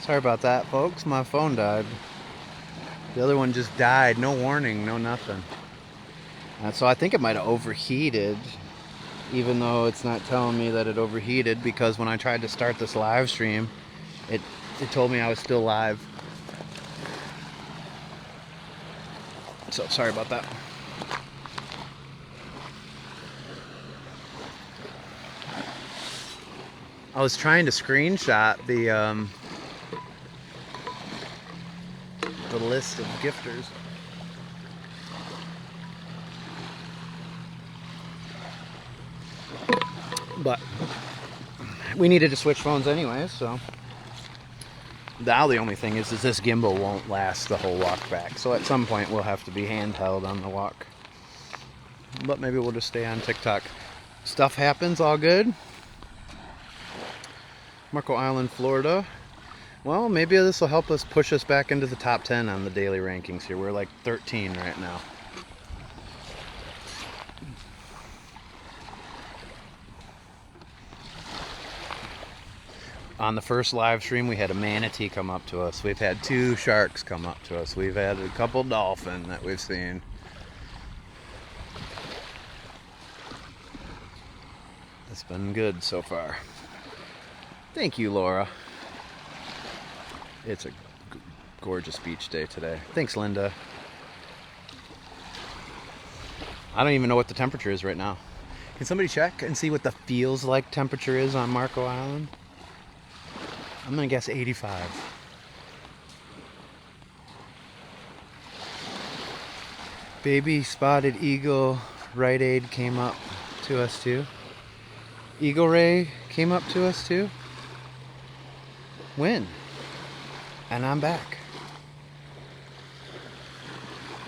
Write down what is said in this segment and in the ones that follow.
Sorry about that, folks. My phone died. The other one just died. No warning, no nothing. So I think it might have overheated, even though it's not telling me that it overheated, because when I tried to start this live stream, it told me I was still live. So sorry about that. I was trying to screenshot the list of gifters. But we needed to switch phones anyway, so now the only thing is this gimbal won't last the whole walk back. So at some point we'll have to be handheld on the walk. But maybe we'll just stay on TikTok. Stuff happens, all good. Marco Island, Florida. Well, maybe this will help us push us back into the top 10 on the daily rankings here. We're like 13 right now. On the first live stream, we had a manatee come up to us. We've had 2 sharks come up to us. We've had a couple dolphins that we've seen. It's been good so far. Thank you, Laura. It's a gorgeous beach day today. Thanks, Linda. I don't even know what the temperature is right now. Can somebody check and see what the feels like temperature is on Marco Island? I'm gonna guess 85. Baby spotted eagle Rite Aid came up to us too. Eagle Ray came up to us too. When? And I'm back.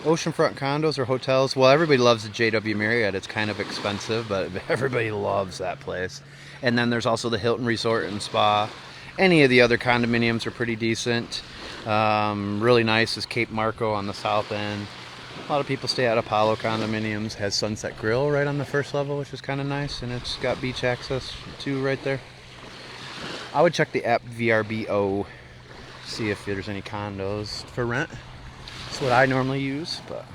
Oceanfront condos or hotels. Well, everybody loves the JW Marriott. It's kind of expensive, but everybody loves that place. And then there's also the Hilton Resort and Spa. Any of the other condominiums are pretty decent. Really nice is Cape Marco on the south end. A lot of people stay at Apollo condominiums. Has Sunset Grill right on the first level, which is kind of nice, and it's got beach access too right there. I would check the app VRBO, see if there's any condos for rent. That's what I normally use. But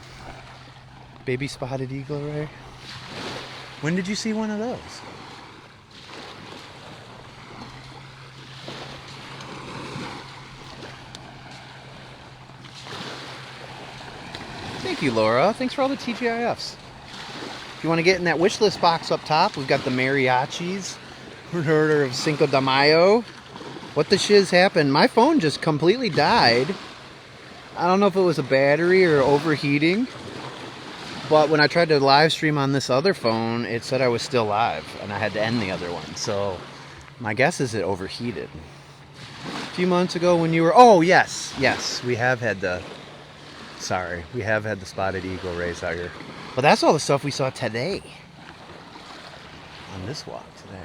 baby spotted eagle ray. When did you see one of those? Thank you, Laura. Thanks for all the TGIFs. If you want to get in that wish list box up top, we've got the mariachis. Heard of Cinco de Mayo. What the shiz happened? My phone just completely died. I don't know if it was a battery or overheating, but when I tried to live stream on this other phone, it said I was still live, and I had to end the other one. So my guess is it overheated. A few months ago when you were... Oh, yes, we have had the... Sorry, we have had the spotted eagle race out here. But that's all the stuff we saw today. On this walk today.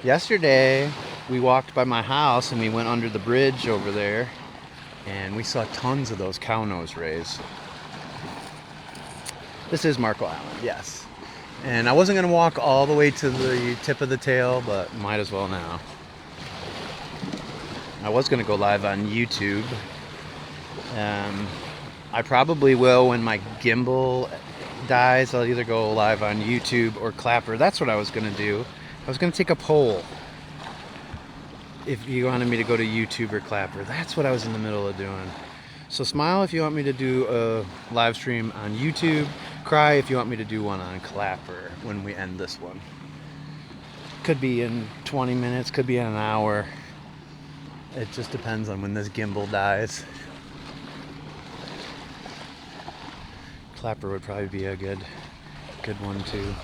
Yesterday, we walked by my house and we went under the bridge over there. And we saw tons of those cow nose rays. This is Marco Island, yes. And I wasn't going to walk all the way to the tip of the tail, but might as well now. I was going to go live on YouTube. I probably will when my gimbal dies. I'll either go live on YouTube or Clapper. That's what I was going to do. I was going to take a poll if you wanted me to go to YouTube or Clapper. That's what I was in the middle of doing. So smile if you want me to do a live stream on YouTube. Cry if you want me to do one on Clapper when we end this one. Could be in 20 minutes, could be in an hour. It just depends on when this gimbal dies. Clapper would probably be a good one too.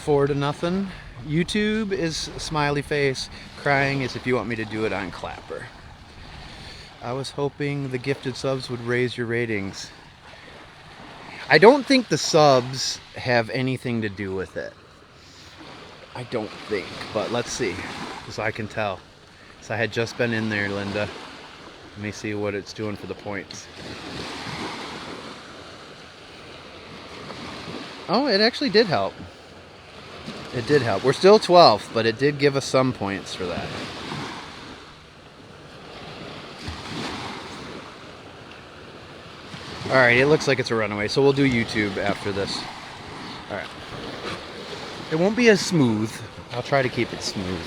4-0. YouTube is smiley face. Crying is if you want me to do it on Clapper. I was hoping the gifted subs would raise your ratings. I don't think the subs have anything to do with it. I don't think, but let's see. So I can tell. So I had just been in there, Linda. Let me see what it's doing for the points. Oh, it actually did help. It did help. We're still 12th, but it did give us some points for that. Alright, it looks like it's a runaway, so we'll do YouTube after this. Alright. It won't be as smooth. I'll try to keep it smooth.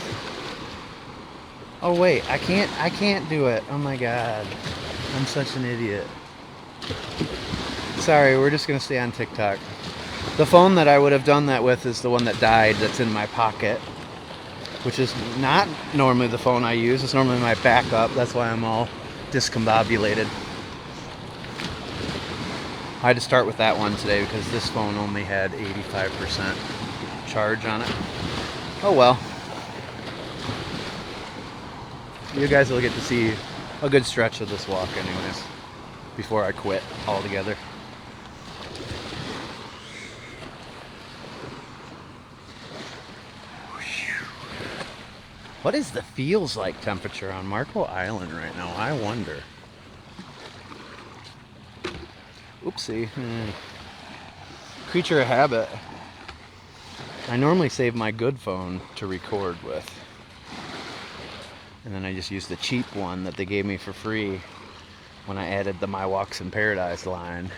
Oh wait, I can't do it. Oh my god. I'm such an idiot. Sorry, we're just gonna stay on TikTok. The phone that I would have done that with is the one that died that's in my pocket, which is not normally the phone I use. It's normally my backup. That's why I'm all discombobulated. I had to start with that one today because this phone only had 85% charge on it. Oh well. You guys will get to see a good stretch of this walk anyways, before I quit altogether. What is the feels like temperature on Marco Island right now? I wonder. Oopsie. Creature of habit. I normally save my good phone to record with. And then I just use the cheap one that they gave me for free when I added the My Walks in Paradise line.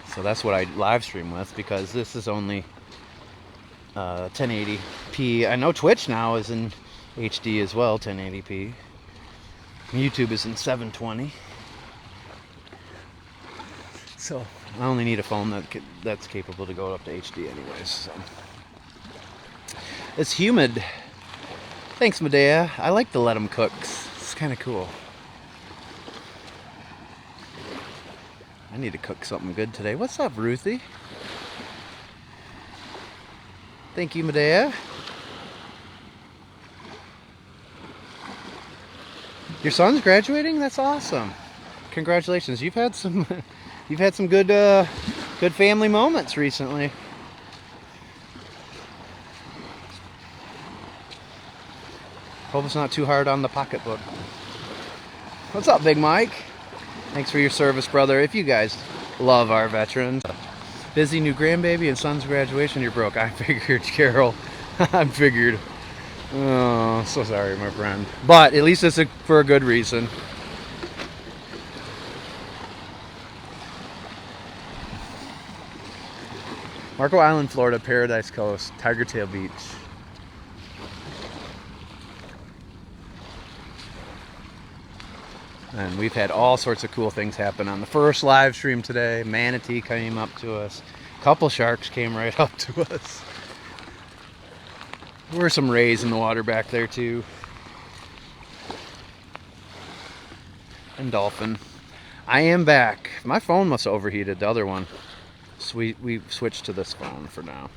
So that's what I live stream with, because this is only 1080p. I know Twitch now is in HD as well, 1080p. YouTube is in 720. So I only need a phone that's capable to go up to HD anyways. So. It's humid. Thanks, Medea. I like to let them cook. It's kind of cool. I need to cook something good today. What's up, Ruthie? Thank you, Medea. Your son's graduating? That's awesome. Congratulations. You've had some good good family moments recently. Hope it's not too hard on the pocketbook. What's up, Big Mike? Thanks for your service, brother. If you guys love our veterans. Busy new grandbaby and son's graduation, you're broke. I figured, Carol. I figured. Oh, so sorry, my friend. But at least it's for a good reason. Marco Island, Florida, Paradise Coast, Tiger Tail Beach. And we've had all sorts of cool things happen on the first live stream today. Manatee came up to us. A couple sharks came right up to us. There were some rays in the water back there too. And dolphin. I am back. My phone must have overheated, the other one. So we switched to this phone for now.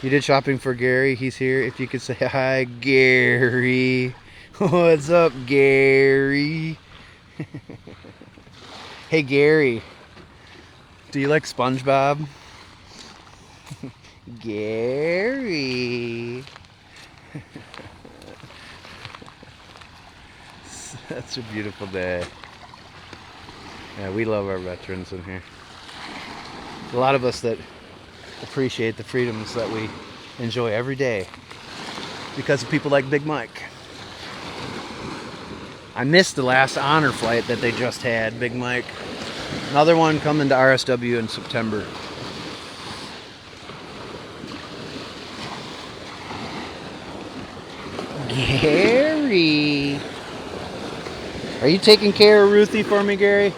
You did shopping for Gary. He's here. If you could say hi, Gary. What's up, Gary? Hey, Gary. Do you like SpongeBob? Gary. Such a beautiful day. Yeah, we love our veterans in here. A lot of us that appreciate the freedoms that we enjoy every day because of people like Big Mike. I missed the last honor flight that they just had, Big Mike. Another one coming to RSW in September. Gary! Are you taking care of Ruthie for me, Gary?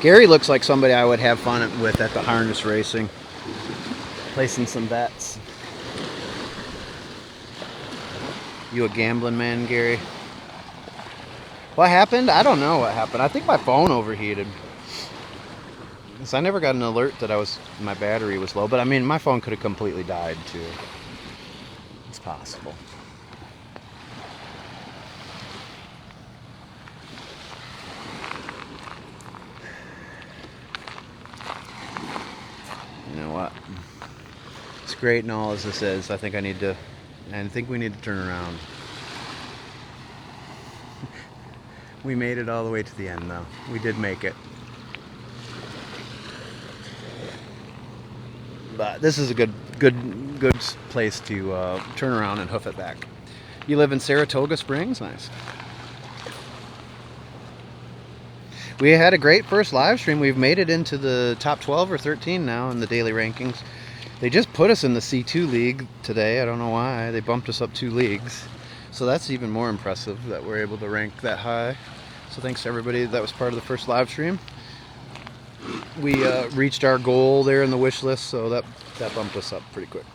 Gary looks like somebody I would have fun with at the harness racing. Placing some bets. You a gambling man, Gary? What happened? I don't know what happened. I think my phone overheated. So I never got an alert that my battery was low, but I mean my phone could have completely died too. It's possible. You know what? It's great and all as this is. I think we need to turn around. We made it all the way to the end though. We did make it. But this is a good good place to turn around and hoof it back. You live in Saratoga Springs? Nice. We had a great first live stream. We've made it into the top 12 or 13 now in the daily rankings. They just put us in the C2 league today. I don't know why. They bumped us up 2 leagues. So that's even more impressive that we're able to rank that high. So thanks to everybody that was part of the first live stream. We reached our goal there in the wish list, so that bumped us up pretty quick.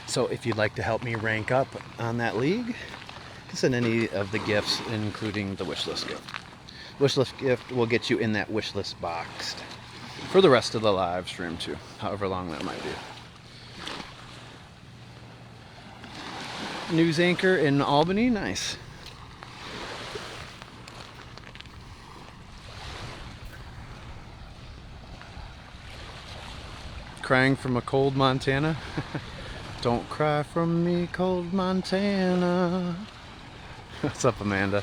So if you'd like to help me rank up on that league, you can send any of the gifts, including the wishlist gift. Wishlist gift will get you in that wishlist box for the rest of the live stream too, however long that might be. News anchor in Albany, nice. Crying from a cold Montana. Don't cry from me, cold Montana. What's up, Amanda?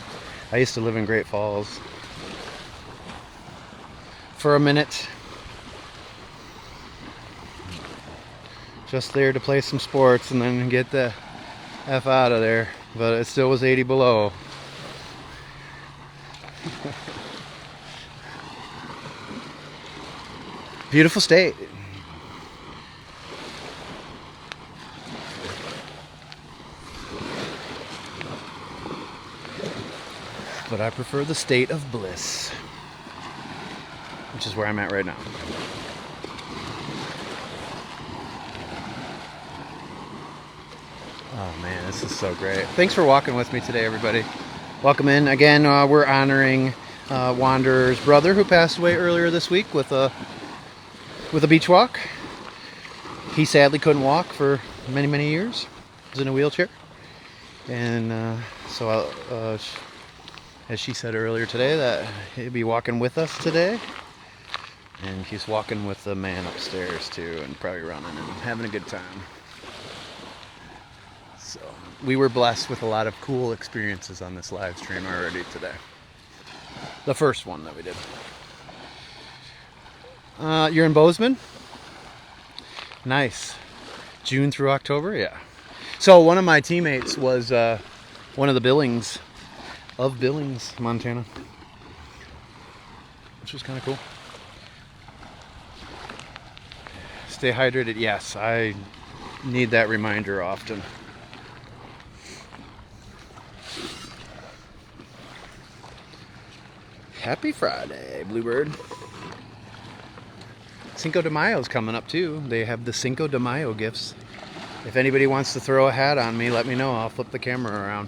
I used to live in Great Falls for a minute. Just there to play some sports and then get the F out of there. But it still was 80 below. Beautiful state. But I prefer the state of bliss, which is where I'm at right now. Oh man, this is so great. Thanks for walking with me today, everybody. Welcome in. Again, we're honoring Wanderer's brother who passed away earlier this week with a beach walk. He sadly couldn't walk for many, many years. He was in a wheelchair. And as she said earlier today, that he'll be walking with us today. And he's walking with the man upstairs too, and probably running and having a good time. So we were blessed with a lot of cool experiences on this live stream already today. The first one that we did. You're in Bozeman? Nice. June through October? Yeah. So one of my teammates was one of the Billings, Montana. Which was kind of cool. Stay hydrated. Yes, I need that reminder often. Happy Friday, Bluebird. Cinco de Mayo's coming up too. They have the Cinco de Mayo gifts. If anybody wants to throw a hat on me, let me know. I'll flip the camera around.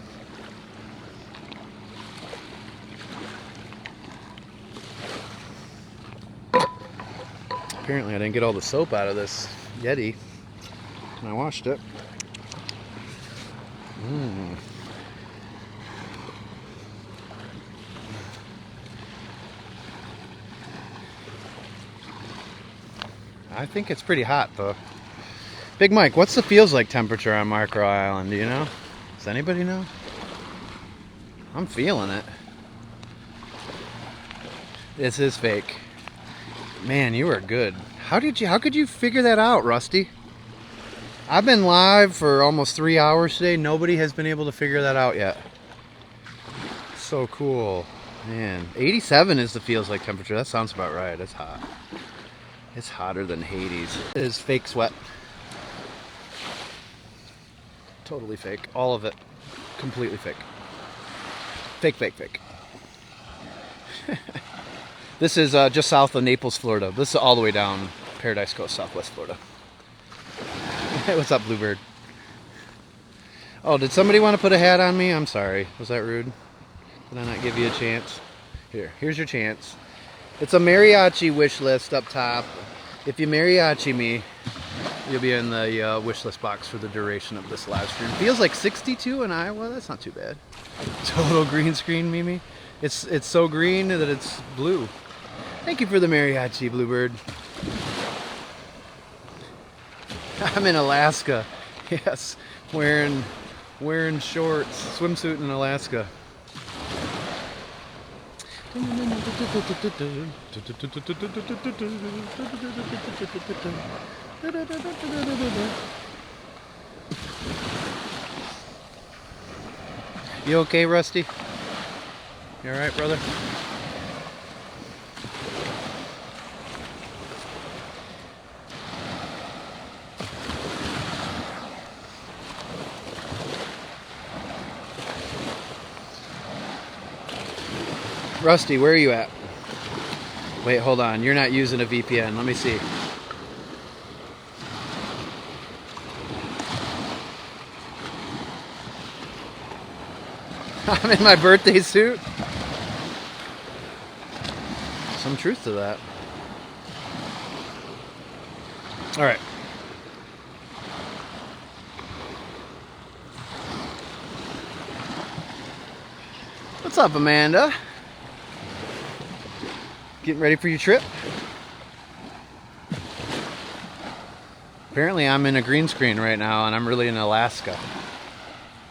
Apparently I didn't get all the soap out of this Yeti when I washed it. I think it's pretty hot though. Big Mike, what's the feels like temperature on Marco Island? Do you know? Does anybody know? I'm feeling it. This is fake. Man, you are good. How could you figure that out, Rusty? I've been live for almost 3 hours today. Nobody has been able to figure that out yet. So cool. Man, 87 is the feels like temperature. That sounds about right. It's hot. It's hotter than Hades. It is fake sweat. Totally fake. All of it. Completely fake. Fake, fake, fake. This is just south of Naples, Florida. This is all the way down Paradise Coast, Southwest Florida. What's up, Bluebird? Oh, did somebody want to put a hat on me? I'm sorry. Was that rude? Did I not give you a chance? Here's your chance. It's a mariachi wish list up top. If you mariachi me, you'll be in the wish list box for the duration of this live stream. Feels like 62 in Iowa. That's not too bad. Total green screen, Mimi. It's so green that it's blue. Thank you for the mariachi, Bluebird. I'm in Alaska. Yes, wearing shorts, swimsuit in Alaska. You okay, Rusty? You alright, brother? Rusty, where are you at? Wait, hold on. You're not using a VPN. Let me see. I'm in my birthday suit. Some truth to that. All right. What's up, Amanda? Getting ready for your trip? Apparently I'm in a green screen right now and I'm really in Alaska,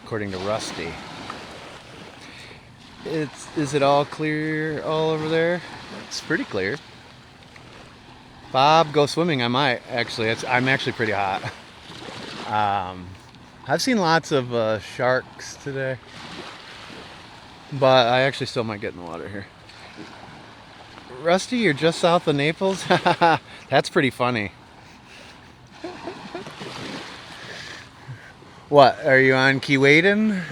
according to Rusty. Is it all clear all over there? It's pretty clear. Bob, go swimming. I might actually. I'm actually pretty hot. I've seen lots of sharks today, but I actually still might get in the water here. Rusty, you're just south of Naples? That's pretty funny. What, are you on Keewaydin?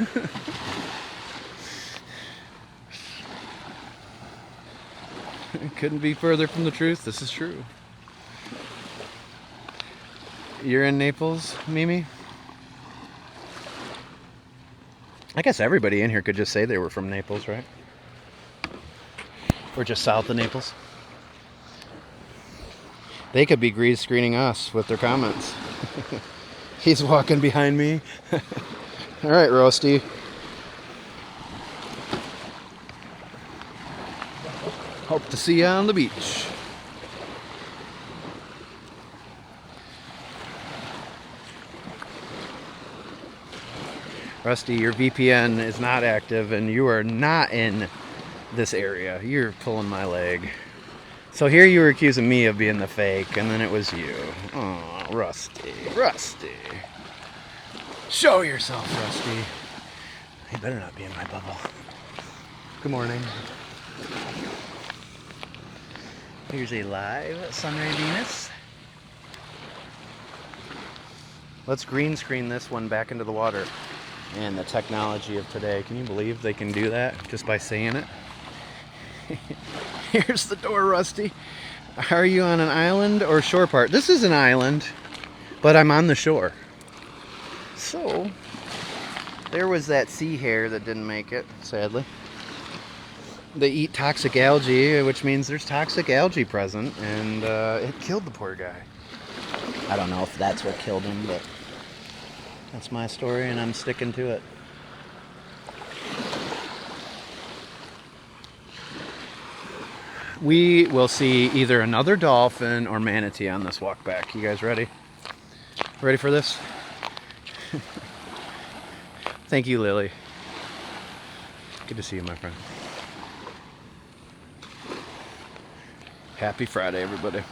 Couldn't be further from the truth. This is true. You're in Naples, Mimi? I guess everybody in here could just say they were from Naples, right? Or just south of Naples. They could be grease screening us with their comments. He's walking behind me. All right, Roasty. Hope to see you on the beach. Rusty, your VPN is not active and you are not in this area. You're pulling my leg. So here you were accusing me of being the fake, and then it was you. Oh, Rusty. Rusty. Show yourself, Rusty. You better not be in my bubble. Good morning. Here's a live Sunray Venus. Let's green screen this one back into the water. And the technology of today, can you believe they can do that just by saying it? Here's the door, Rusty. Are you on an island or shore part? This is an island, but I'm on the shore. So, there was that sea hare that didn't make it, sadly. They eat toxic algae, which means there's toxic algae present, and it killed the poor guy. I don't know if that's what killed him, but that's my story, and I'm sticking to it. We will see either another dolphin or manatee on this walk back. You guys ready? Ready for this? Thank you, Lily. Good to see you, my friend. Happy Friday, everybody.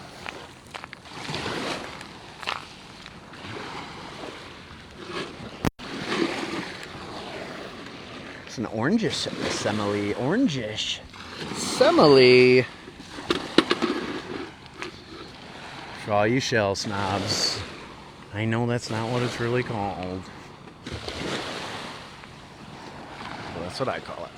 It's an orangish semele. Orangish semele. For all you shell snobs, I know that's not what it's really called. Well, that's what I call it.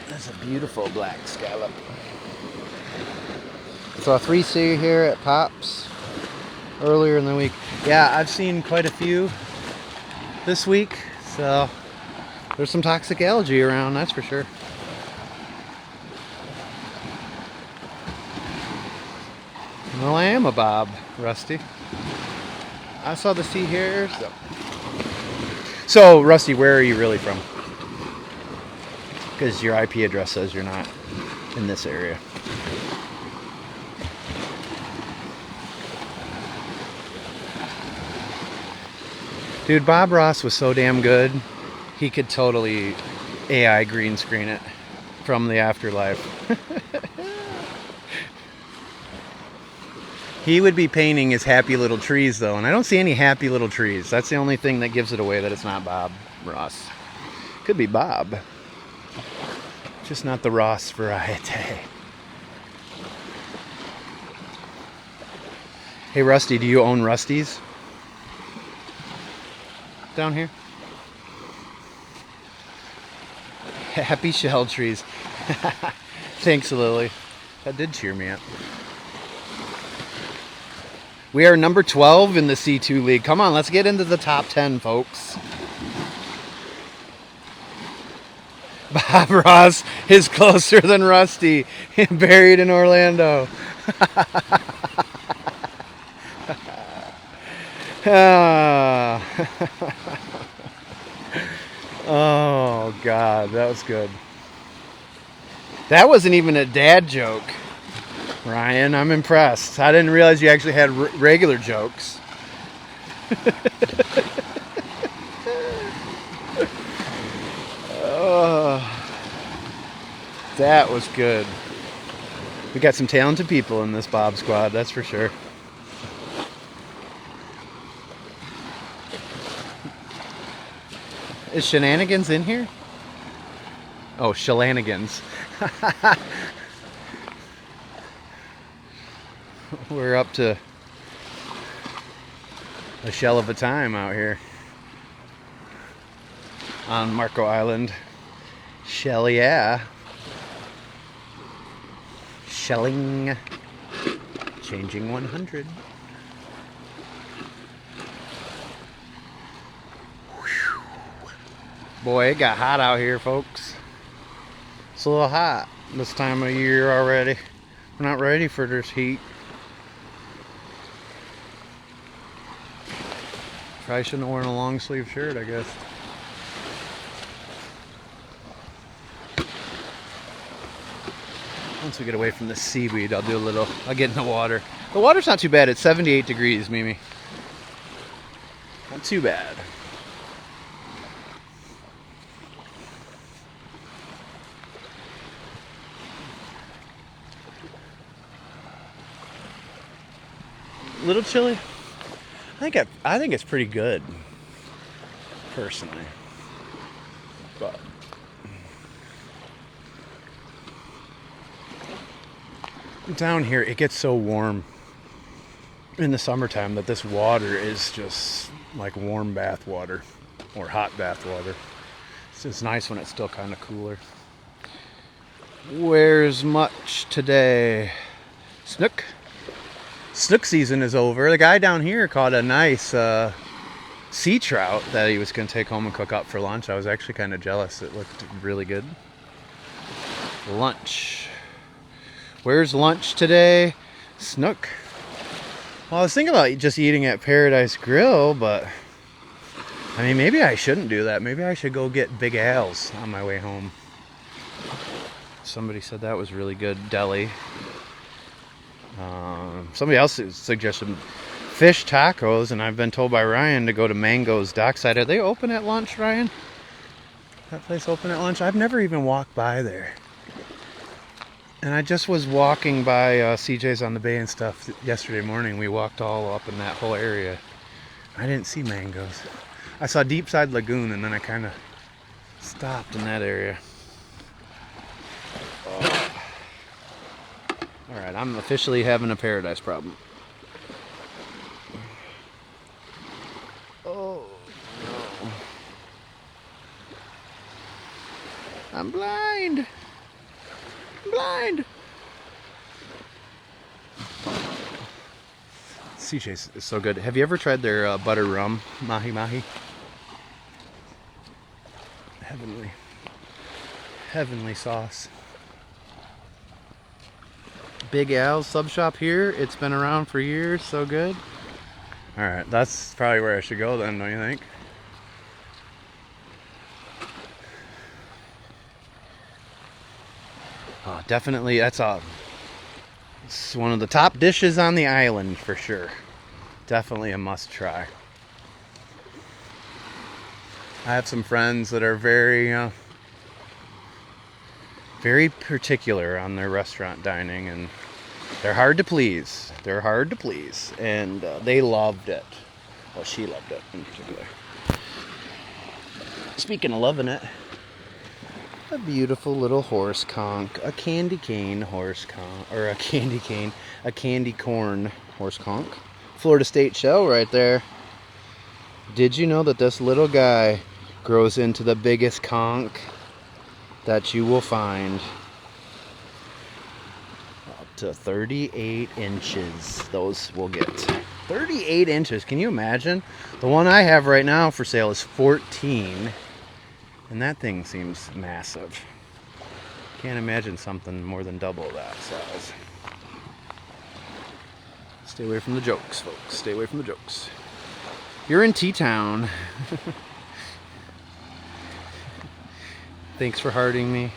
That's a beautiful black scallop. So a 3C here at Pops earlier in the week. Yeah, I've seen quite a few this week, so there's some toxic algae around, that's for sure. Well, I am a Bob, Rusty. I saw the sea hares. So, Rusty, where are you really from? Because your IP address says you're not in this area. Dude, Bob Ross was so damn good. He could totally AI green screen it from the afterlife. He would be painting his happy little trees, though, and I don't see any happy little trees. That's the only thing that gives it away that it's not Bob Ross. Could be Bob, just not the Ross variety. Hey, Rusty, do you own Rusty's? Down here? Happy shell trees. Thanks, Lily. That did cheer me up. We are number 12 in the C2 League. Come on, let's get into the top 10, folks. Bob Ross is closer than Rusty, buried in Orlando. Oh, God, that was good. That wasn't even a dad joke. Ryan, I'm impressed. I didn't realize you actually had regular jokes. Oh, that was good. We got some talented people in this Bob squad, that's for sure. Is Shenanigans in here? Oh, Shenanigans. We're up to a shell of a time out here on Marco Island. Shell, yeah. Shelling. Changing 100. Whew. Boy, it got hot out here, folks. It's a little hot this time of year already. We're not ready for this heat. Probably shouldn't have worn a long sleeve shirt, I guess. Once we get away from the seaweed, I'll get in the water. The water's not too bad. It's 78 degrees, Mimi. Not too bad. Little chilly. I think it's pretty good, personally. But down here, it gets so warm in the summertime that this water is just like warm bath water or hot bath water. It's nice when it's still kind of cooler. Where's Much today? Snook? Snook season is over. The guy down here caught a nice sea trout that he was going to take home and cook up for lunch. I was actually kind of jealous. It looked really good. Lunch. Where's lunch today? Snook. Well, I was thinking about just eating at Paradise Grill, but I mean, maybe I shouldn't do that. Maybe I should go get Big Al's on my way home. Somebody said that was really good deli. Somebody else suggested fish tacos, and I've been told by Ryan to go to Mango's Dockside. Are they open at lunch, Ryan? That place open at lunch? I've never even walked by there. And I just was walking by CJ's on the Bay and stuff yesterday morning. We walked all up in that whole area. I didn't see Mango's. I saw Deepside Lagoon, and then I kind of stopped in that area. Oh. All right, I'm officially having a paradise problem. Oh, no. I'm blind. I'm blind. CJ's is so good. Have you ever tried their butter rum mahi mahi? Heavenly sauce. Big Al's sub shop here. It's been around for years. So good. All right, that's probably where I should go then, don't you think? Oh, definitely. It's one of the top dishes on the island for sure. Definitely a must try. I have some friends that are very, very particular on their restaurant dining, and they're hard to please. They're hard to please, and they loved it. Well, she loved it in particular. Speaking of loving it, a beautiful little horse conch, a candy cane horse conch, or a candy corn horse conch. Florida State shell right there. Did you know that this little guy grows into the biggest conch that you will find? Up to 38 inches, those will get. 38 inches, can you imagine? The one I have right now for sale is 14. And that thing seems massive. Can't imagine something more than double that size. Stay away from the jokes, folks. Stay away from the jokes. You're in T-Town. Thanks for hearting me.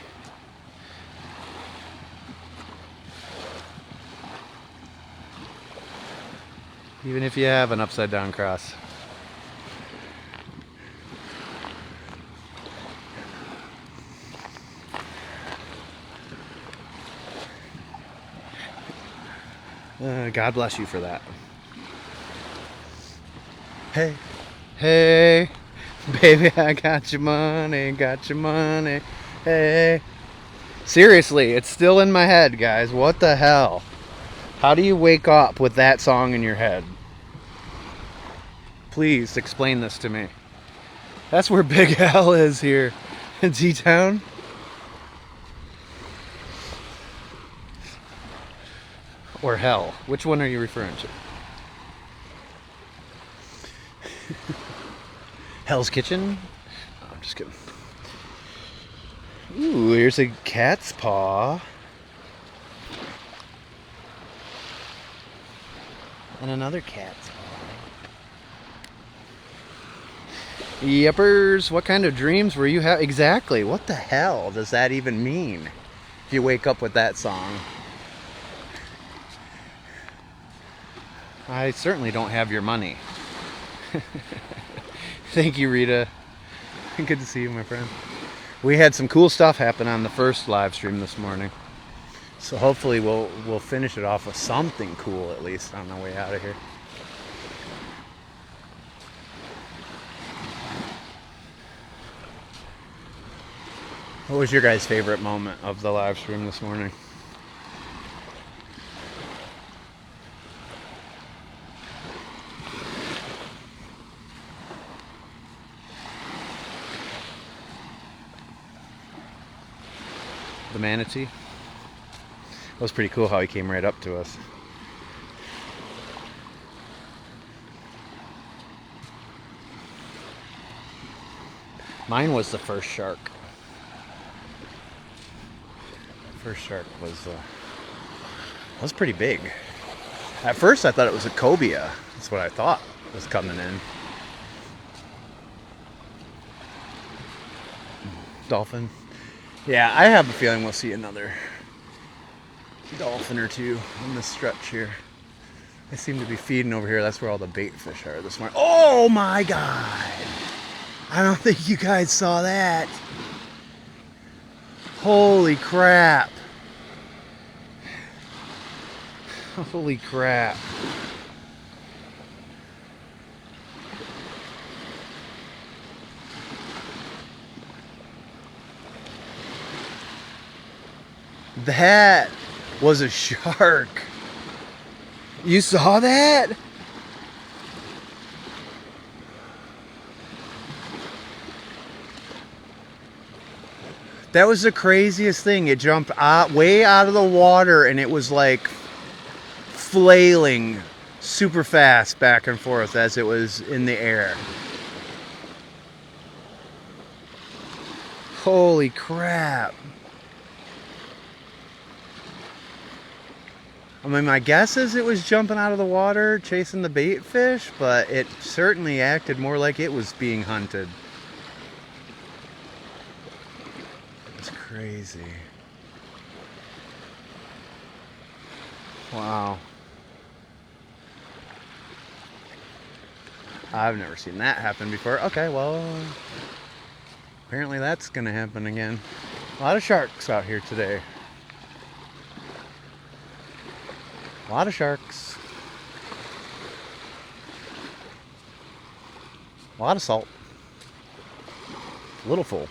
Even if you have an upside down cross. God bless you for that. Hey, hey, baby, I got your money, got your money. Hey. Seriously, it's still in my head, guys. What the hell? How do you wake up with that song in your head? Please explain this to me. That's where Big Al is here in T-Town. Or hell. Which one are you referring to? Hell's Kitchen? Oh, I'm just kidding. Ooh, here's a cat's paw. And another cat's paw. Yuppers, what kind of dreams were you having? Exactly. What the hell does that even mean? If you wake up with that song. I certainly don't have your money. Thank you, Rita. Good to see you, my friend. We had some cool stuff happen on the first live stream this morning. So hopefully we'll finish it off with something cool at least on the way out of here. What was your guys' favorite moment of the live stream this morning? The manatee? That was pretty cool how he came right up to us. Mine was the first shark. First shark was pretty big. At first I thought it was a cobia. That's what I thought was coming in. Dolphin. Yeah, I have a feeling we'll see another dolphin or two on this stretch here. They seem to be feeding over here. That's where all the bait fish are this morning. Oh my God! I don't think you guys saw that. Holy crap. Holy crap. That was a shark. You saw that? That was the craziest thing. It jumped way out of the water and it was like flailing super fast back and forth as it was in the air. Holy crap. I mean, my guess is it was jumping out of the water chasing the bait fish, but it certainly acted more like it was being hunted. It's crazy. Wow. I've never seen that happen before. Okay, well, apparently that's going to happen again. A lot of sharks out here today. A lot of sharks. A lot of salt. A little full.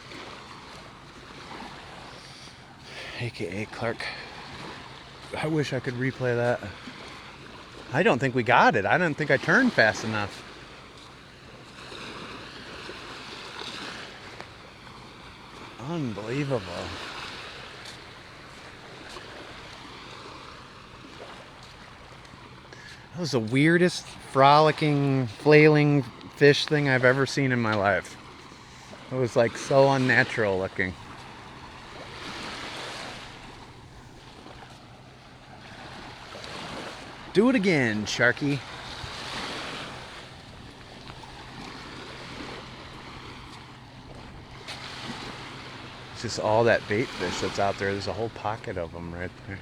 AKA Clark. I wish I could replay that. I don't think we got it. I don't think I turned fast enough. Unbelievable. That was the weirdest frolicking, flailing fish thing I've ever seen in my life. It was like so unnatural looking. Do it again, Sharky. It's just all that bait fish that's out there. There's a whole pocket of them right there.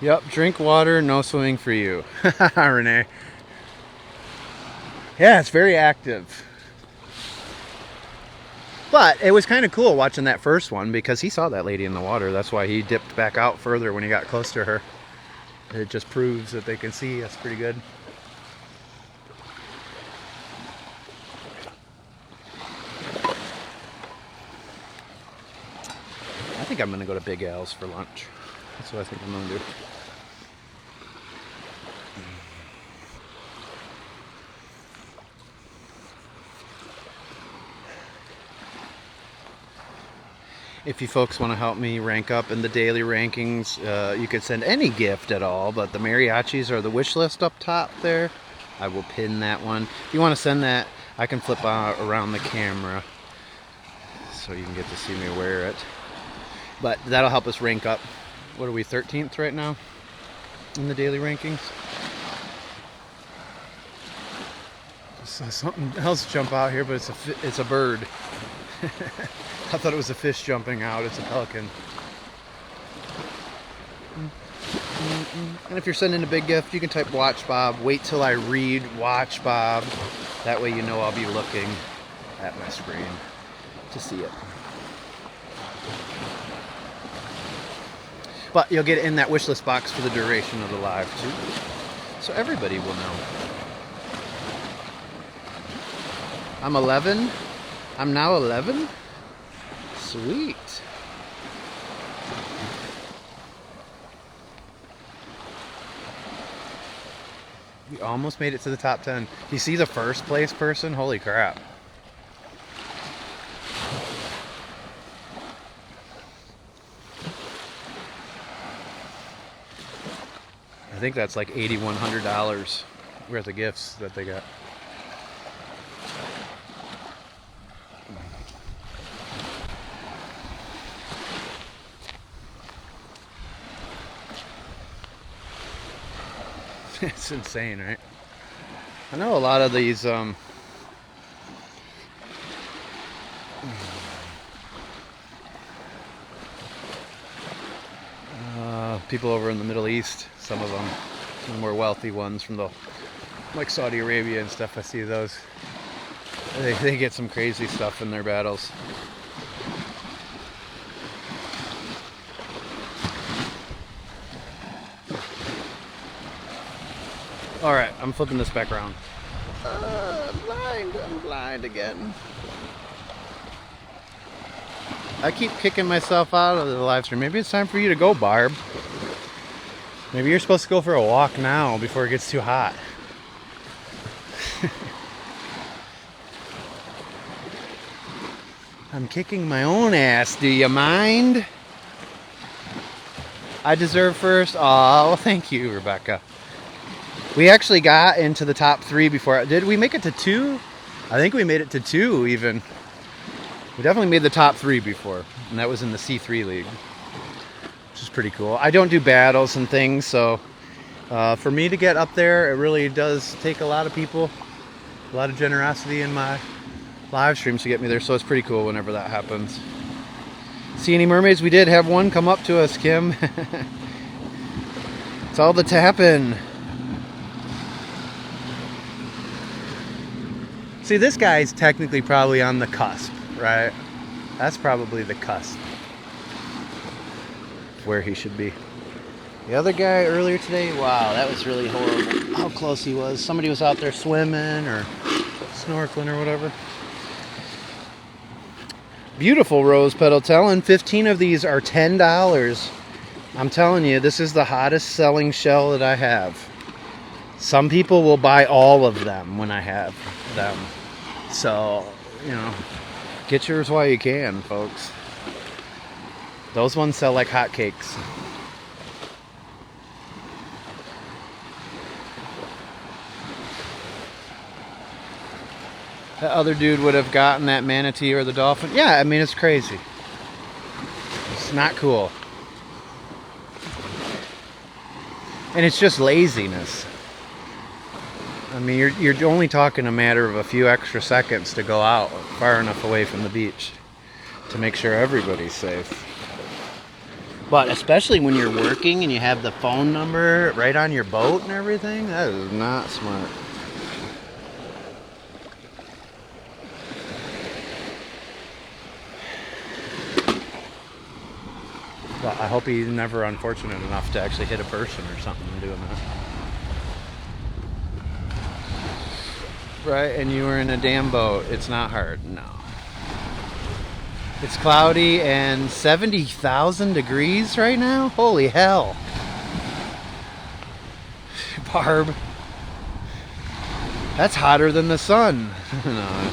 Yep, drink water, no swimming for you. Renee. Yeah, it's very active. But it was kind of cool watching that first one because he saw that lady in the water. That's why he dipped back out further when he got close to her. It just proves that they can see. That's pretty good. I think I'm going to go to Big Al's for lunch. That's what I think I'm going to do. If you folks want to help me rank up in the daily rankings, you could send any gift at all, but the mariachis are the wish list up top there. I will pin that one. If you want to send that, I can flip around the camera so you can get to see me wear it. But that'll help us rank up. What are we, 13th right now in the daily rankings? I saw something else jump out here, but it's a bird. I thought it was a fish jumping out. It's a pelican. And if you're sending a big gift, you can type Watch Bob. Wait till I read Watch Bob. That way you know I'll be looking at my screen to see it. But you'll get it in that wish list box for the duration of the live too. So everybody will know. I'm 11. I'm now 11. Sweet. We almost made it to the top 10. You see the first place person? Holy crap. I think that's like $8,100 worth of gifts that they got. It's insane, right? I know a lot of these people over in the Middle East, some of them, some more wealthy ones from like Saudi Arabia and stuff, I see those. They get some crazy stuff in their battles. All right, I'm flipping this back around. I'm blind again. I keep kicking myself out of the live stream. Maybe it's time for you to go, Barb. Maybe you're supposed to go for a walk now before it gets too hot. I'm kicking my own ass. Do you mind? I deserve first. Oh, well, thank you, Rebecca. We actually got into the top 3 before. Did we make it to 2? I think we made it to 2 even. We definitely made the top 3 before, and that was in the C3 league, which is pretty cool. I don't do battles and things, so for me to get up there, it really does take a lot of people, a lot of generosity in my live streams to get me there, so it's pretty cool whenever that happens. See any mermaids? We did have one come up to us, Kim. It's all the tapping. See, this guy's technically probably on the cusp, right? That's probably the cusp where he should be. The other guy earlier today, wow, that was really horrible. How close he was. Somebody was out there swimming or snorkeling or whatever. Beautiful rose petal telling. 15 of these are $10. I'm telling you, this is the hottest selling shell that I have. Some people will buy all of them when I have them. So, you know, get yours while you can, folks. Those ones sell like hotcakes. That other dude would have gotten that manatee or the dolphin. Yeah, I mean, it's crazy. It's not cool. And it's just laziness. I mean, you're only talking a matter of a few extra seconds to go out far enough away from the beach to make sure everybody's safe. But especially when you're working and you have the phone number right on your boat and everything, that is not smart. Well, I hope he's never unfortunate enough to actually hit a person or something doing that. Right, and you were in a damn boat. It's not hard, no. It's cloudy and 70,000 degrees right now? Holy hell. Barb. That's hotter than the sun. No,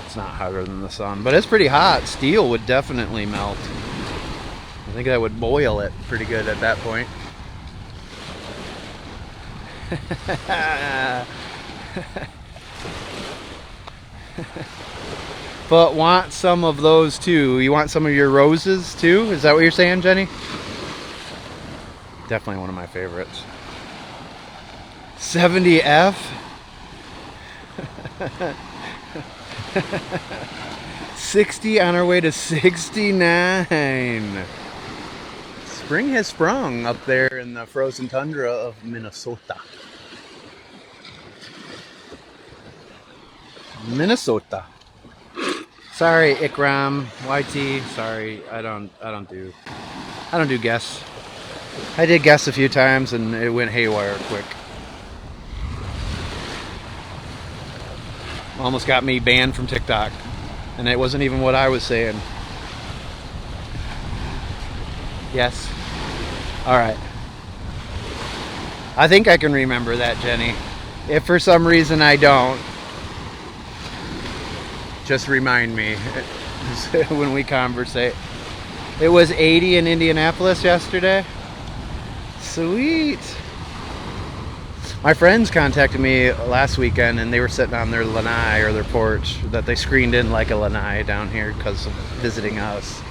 it's not hotter than the sun, but it's pretty hot. Steel would definitely melt. I think that would boil it pretty good at that point. But want some of those too. You want some of your roses too? Is that what you're saying, Jenny? Definitely one of my favorites. 70F? 60 on our way to 69. Spring has sprung up there in the frozen tundra of Minnesota. Minnesota. Sorry, Ikram, YT. Sorry, I don't do guess. I did guess a few times and it went haywire quick. Almost got me banned from TikTok, and it wasn't even what I was saying. Yes. All right. I think I can remember that, Jenny. If for some reason I don't, just remind me when we conversate. It was 80 in Indianapolis yesterday. Sweet. My friends contacted me last weekend and they were sitting on their lanai or their porch that they screened in like a lanai down here because of visiting us.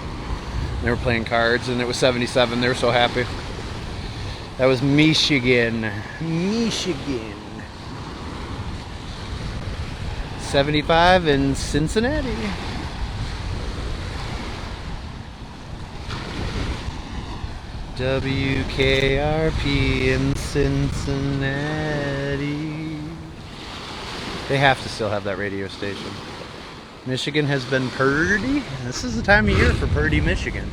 They were playing cards and it was 77. They were so happy. That was Michigan. 75 in Cincinnati. WKRP in Cincinnati. They have to still have that radio station. Michigan has been purdy. This is the time of year for Purdy, Michigan.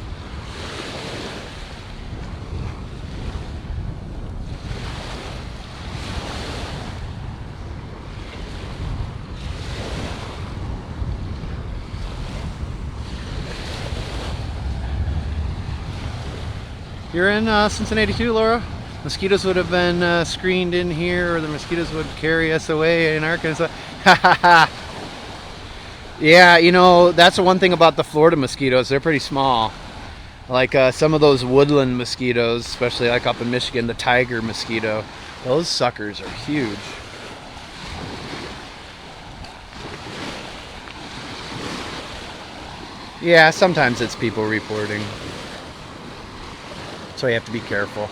You're in Cincinnati too, Laura? Mosquitoes would have been screened in here, or the mosquitoes would carry us away in Arkansas. Yeah, you know, that's the one thing about the Florida mosquitoes. They're pretty small. Like some of those woodland mosquitoes, especially like up in Michigan, the tiger mosquito. Those suckers are huge. Yeah, sometimes it's people reporting. So you have to be careful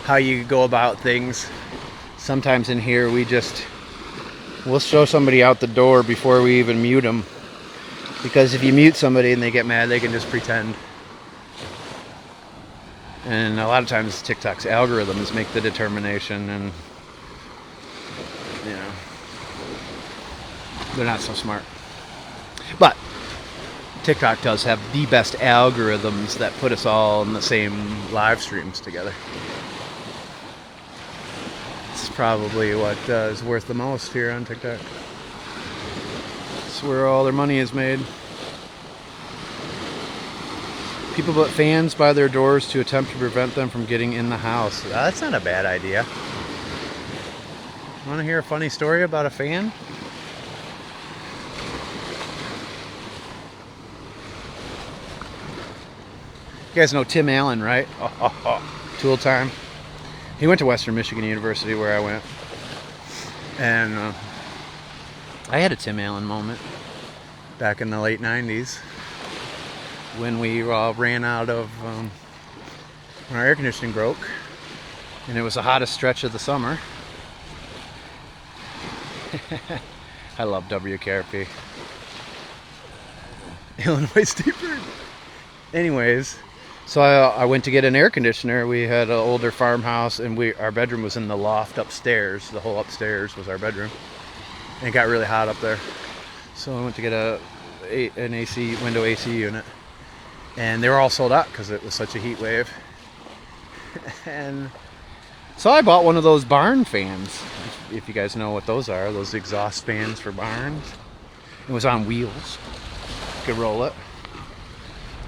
how you go about things. Sometimes in here we just We'll show somebody out the door before we even mute them. Because if you mute somebody and they get mad, they can just pretend. And a lot of times TikTok's algorithms make the determination, and you know, they're not so smart. But TikTok does have the best algorithms that put us all in the same live streams together. This is probably what is worth the most here on TikTok. It's where all their money is made. People put fans by their doors to attempt to prevent them from getting in the house. That's not a bad idea. Want to hear a funny story about a fan? You guys know Tim Allen, right? Tool Time. He went to Western Michigan University, where I went. And I had a Tim Allen moment back in the late 90s when we ran out of, when our air conditioning broke. And it was the hottest stretch of the summer. I love WKRP. Illinois State Bird. Anyways, so I went to get an air conditioner. We had an older farmhouse, and our bedroom was in the loft upstairs. The whole upstairs was our bedroom. And it got really hot up there. So I went to get an AC, window AC unit. And they were all sold out because it was such a heat wave. And so I bought one of those barn fans. If you guys know what those are, those exhaust fans for barns. It was on wheels. You could roll it.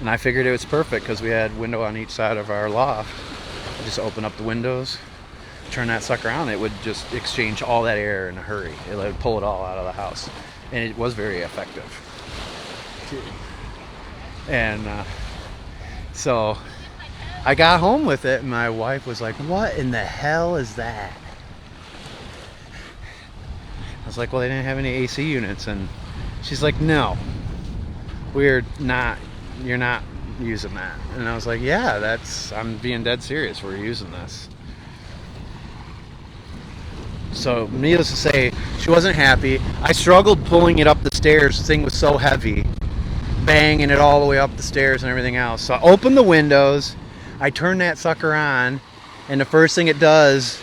And I figured it was perfect because we had window on each side of our loft. I just open up the windows, turn that sucker on, it would just exchange all that air in a hurry. It would pull it all out of the house. And it was very effective. And so I got home with it, and my wife was like, "What in the hell is that?" I was like, "Well, they didn't have any AC units." And she's like, "No, you're not using that." And I was like, "Yeah, I'm being dead serious. We're using this." So needless to say, she wasn't happy. I struggled pulling it up the stairs. The thing was so heavy, banging it all the way up the stairs and everything else. So I opened the windows, I turn that sucker on, and the first thing it does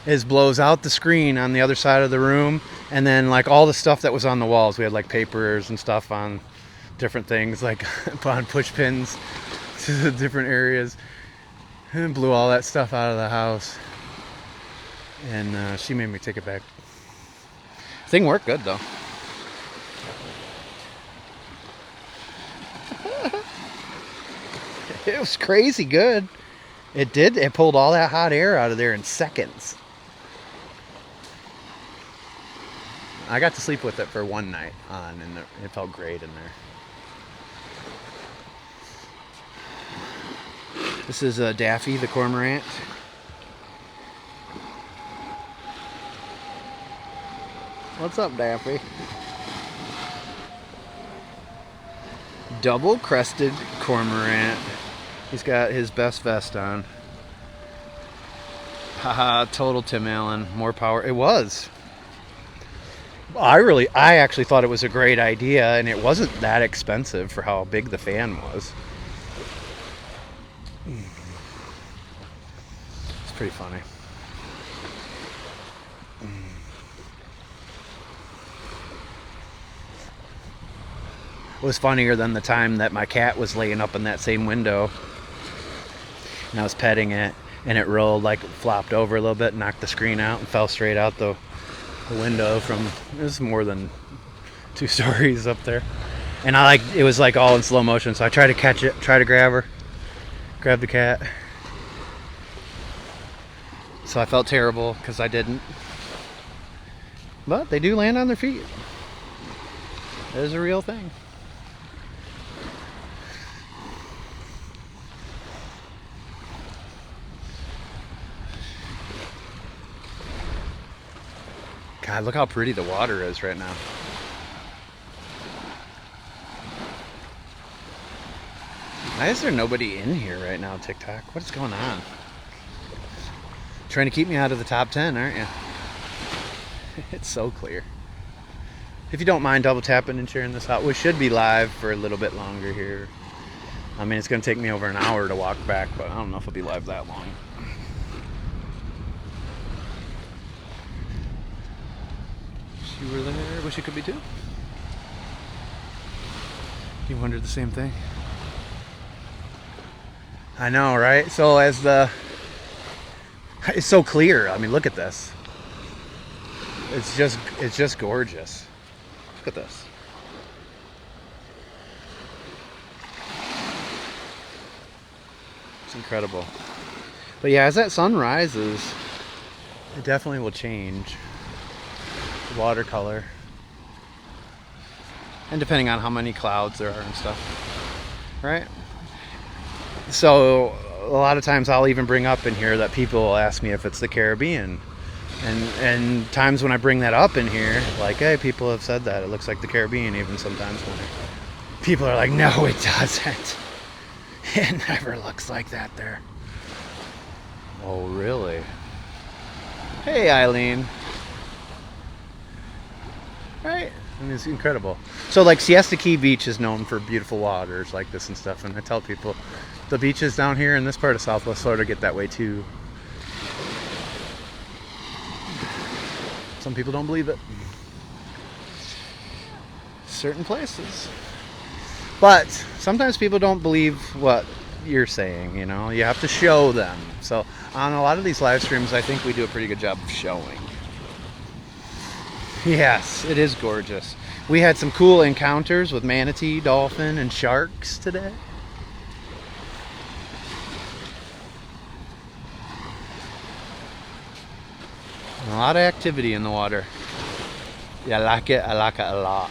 is blows out the screen on the other side of the room, and then like all the stuff that was on the walls, we had like papers and stuff on different things, like on push pins to the different areas, and blew all that stuff out of the house. And she made me take it back. Thing worked good though. It was crazy good. It did. It pulled all that hot air out of there in seconds. I got to sleep with it for one night on, and it felt great in there. This is Daffy the cormorant. What's up, Daffy? Double-crested cormorant. He's got his best vest on. Haha, total Tim Allen. More power. It was. I actually thought it was a great idea, and it wasn't that expensive for how big the fan was. It's pretty funny. It was funnier than the time that my cat was laying up in that same window, and I was petting it, and it rolled, like flopped over a little bit, knocked the screen out, and fell straight out the window from, it was more than 2 stories up there. And it was like all in slow motion, so I tried to catch it, try to grab the cat. So I felt terrible because I didn't. But they do land on their feet. It is a real thing. God, look how pretty the water is right now. Why is there nobody in here right now, TikTok? What is going on? Trying to keep me out of the top 10, aren't you? It's so clear. If you don't mind double tapping and sharing this out, we should be live for a little bit longer here. I mean, it's going to take me over an hour to walk back, but I don't know if I'll be live that long. You were there. Wish it could be too. You wondered the same thing? I know, right? So it's so clear. I mean, look at this. It's just gorgeous. Look at this. It's incredible. But yeah, as that sun rises, it definitely will change the watercolor. And depending on how many clouds there are and stuff, right? So a lot of times I'll even bring up in here that people will ask me if it's the Caribbean. And times when I bring that up in here, like, hey, people have said that. It looks like the Caribbean even sometimes when people are like, no, it doesn't. It never looks like that there. Oh, really? Hey, Eileen. Right? I mean, it's incredible. So, like, Siesta Key Beach is known for beautiful waters like this and stuff. And I tell people, the beaches down here in this part of Southwest Florida get that way too. Some people don't believe it. Certain places. But sometimes people don't believe what you're saying, you know. You have to show them. So on a lot of these live streams, I think we do a pretty good job of showing. Yes, it is gorgeous. We had some cool encounters with manatee, dolphin, and sharks today. A lot of activity in the water. Yeah, I like it. I like it a lot.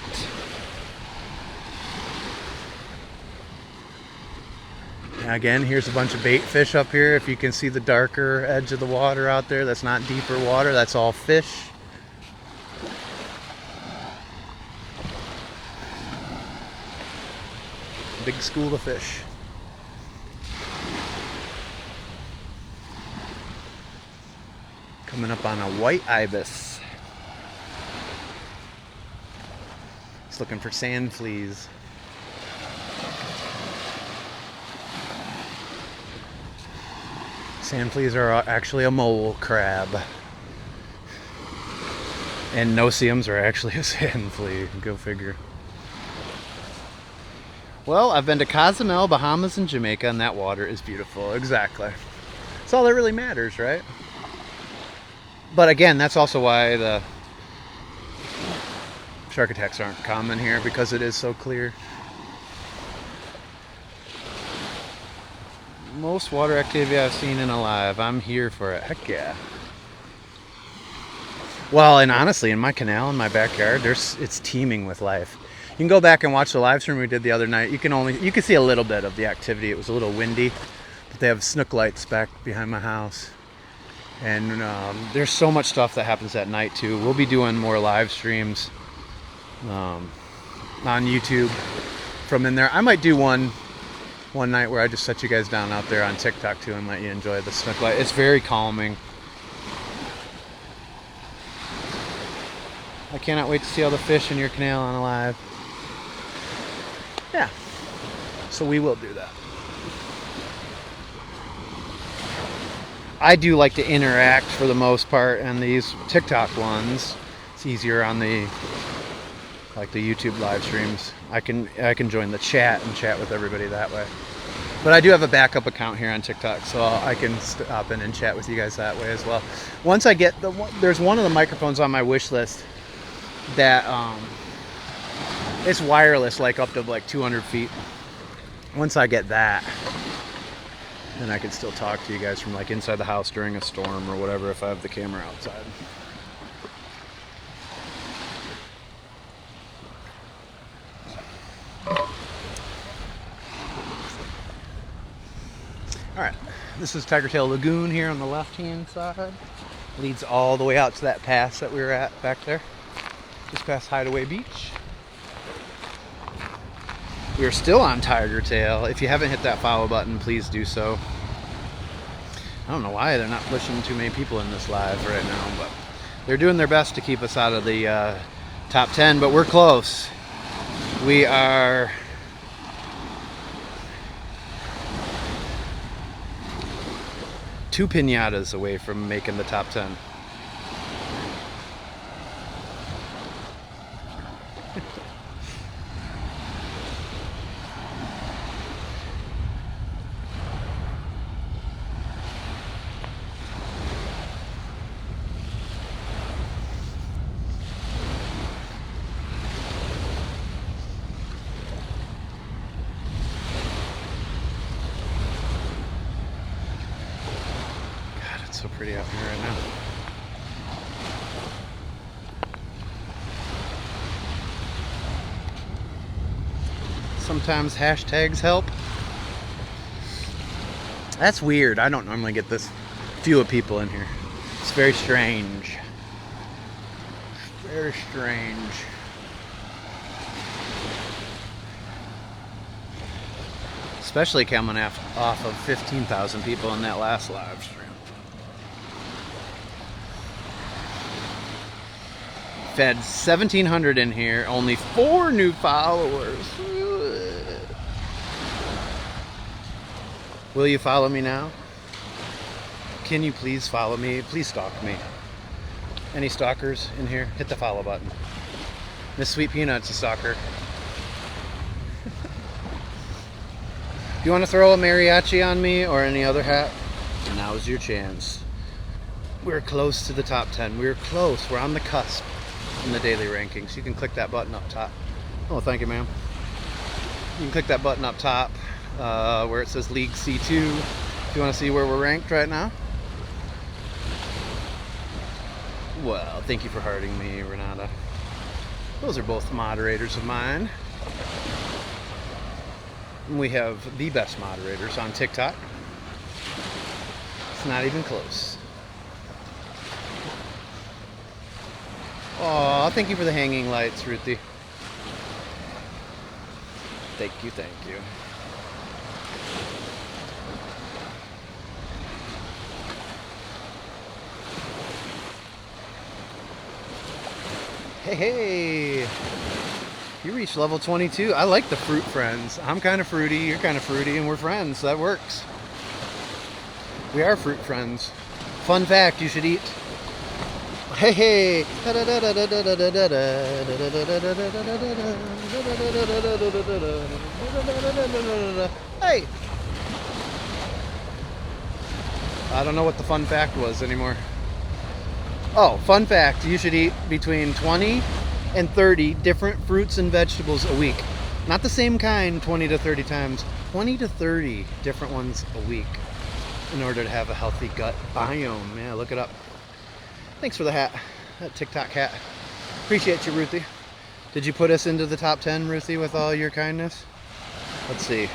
And again, here's a bunch of bait fish up here. If you can see the darker edge of the water out there, that's not deeper water. That's all fish. Big school of fish. Coming up on a white ibis. It's looking for sand fleas. Sand fleas are actually a mole crab. And no-see-ums are actually a sand flea. Go figure. Well, I've been to Cozumel, Bahamas, and Jamaica, and that water is beautiful. Exactly. That's all that really matters, right? But again, that's also why the shark attacks aren't common here, because it is so clear. Most water activity I've seen in a live. I'm here for it. Heck yeah. Well, and honestly, in my canal in my backyard, it's teeming with life. You can go back and watch the live stream we did the other night. You can see a little bit of the activity. It was a little windy, but they have snook lights back behind my house. And there's so much stuff that happens at night too. We'll be doing more live streams on YouTube from in there. I might do one night where I just set you guys down out there on TikTok too and let you enjoy the snook light. It's very calming. I cannot wait to see all the fish in your canal on live. Yeah, so we will do that. I do like to interact for the most part in these TikTok ones. It's easier on the YouTube live streams. I can join the chat and chat with everybody that way. But I do have a backup account here on TikTok, so I can stop in and chat with you guys that way as well. Once I get there's one of the microphones on my wish list that it's wireless, like up to like 200 feet. Once I get that, then I can still talk to you guys from like inside the house during a storm or whatever if I have the camera outside. Alright, this is Tigertail Lagoon here on the left-hand side. Leads all the way out to that pass that we were at back there. Just past Hideaway Beach. We are still on Tigertail. If you haven't hit that follow button, please do so. I don't know why they're not pushing too many people in this live right now, but they're doing their best to keep us out of the top 10, but we're close. We are two piñatas away from making the top 10. So pretty out here right now. Sometimes hashtags help. That's weird. I don't normally get this few of people in here. It's very strange. Very strange. Especially coming off of 15,000 people in that last live stream. Fed 1,700 in here, only 4 new followers. Will you follow me now? Can you please follow me? Please stalk me. Any stalkers in here? Hit the follow button. Miss Sweet Peanut's a stalker. Do you want to throw a mariachi on me or any other hat? Now's your chance. We're close to the top 10. We're close. We're on the cusp in the daily rankings. You can click that button up top. Oh, thank you, ma'am. You can click that button up top where it says League C2 if you want to see where we're ranked right now. Well, thank you for hearting me, Renata. Those are both moderators of mine. And we have the best moderators on TikTok. It's not even close. Aw, thank you for the hanging lights, Ruthie. Thank you, thank you. Hey, hey! You reached level 22. I like the fruit friends. I'm kind of fruity, you're kind of fruity, and we're friends, so that works. We are fruit friends. Fun fact, you should eat. Hey, hey! Hey! I don't know what the fun fact was anymore. Oh, fun fact, you should eat between 20 and 30 different fruits and vegetables a week. Not the same kind 20 to 30 times, 20 to 30 different ones a week in order to have a healthy gut biome. Yeah, look it up. Thanks for the hat, that TikTok hat. Appreciate you, Ruthie. Did you put us into the top 10, Ruthie, with all your kindness? Let's see.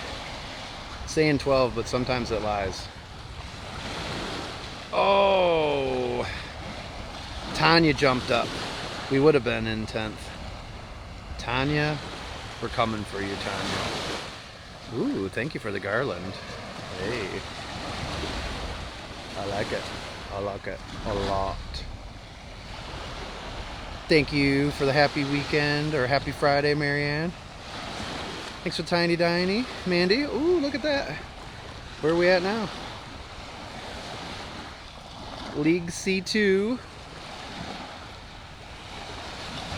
It's saying 12, but sometimes it lies. Oh! Tanya jumped up. We would have been in 10th. Tanya, we're coming for you, Tanya. Ooh, thank you for the garland. Hey. I like it. I like it a lot. Thank you for the happy weekend, or happy Friday, Marianne. Thanks for Tiny Diney. Mandy, ooh, look at that. Where are we at now? League C2.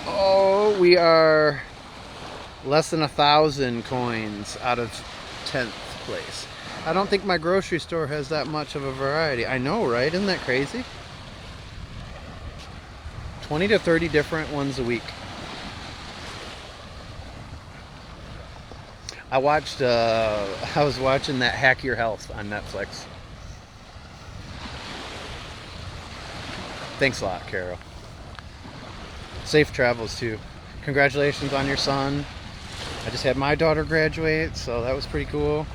Oh, we are less than 1,000 coins out of 10th place. I don't think my grocery store has that much of a variety. I know, right? Isn't that crazy? 20 to 30 different ones a week. I was watching that Hack Your Health on Netflix. Thanks a lot, Carol. Safe travels too. Congratulations on your son. I just had my daughter graduate, so that was pretty cool.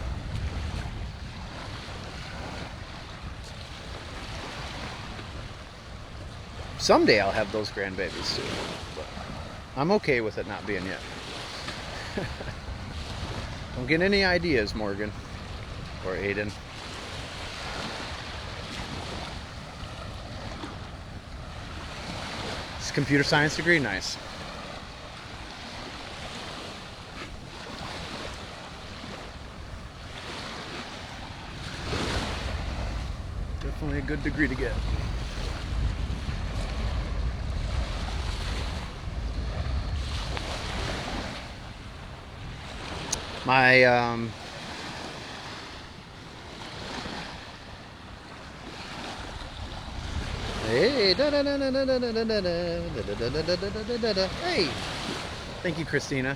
Someday I'll have those grandbabies too, but I'm okay with it not being yet. Don't get any ideas, Morgan or Aiden. This computer science degree, nice. Definitely a good degree to get. My hey, hey, thank you, Christina.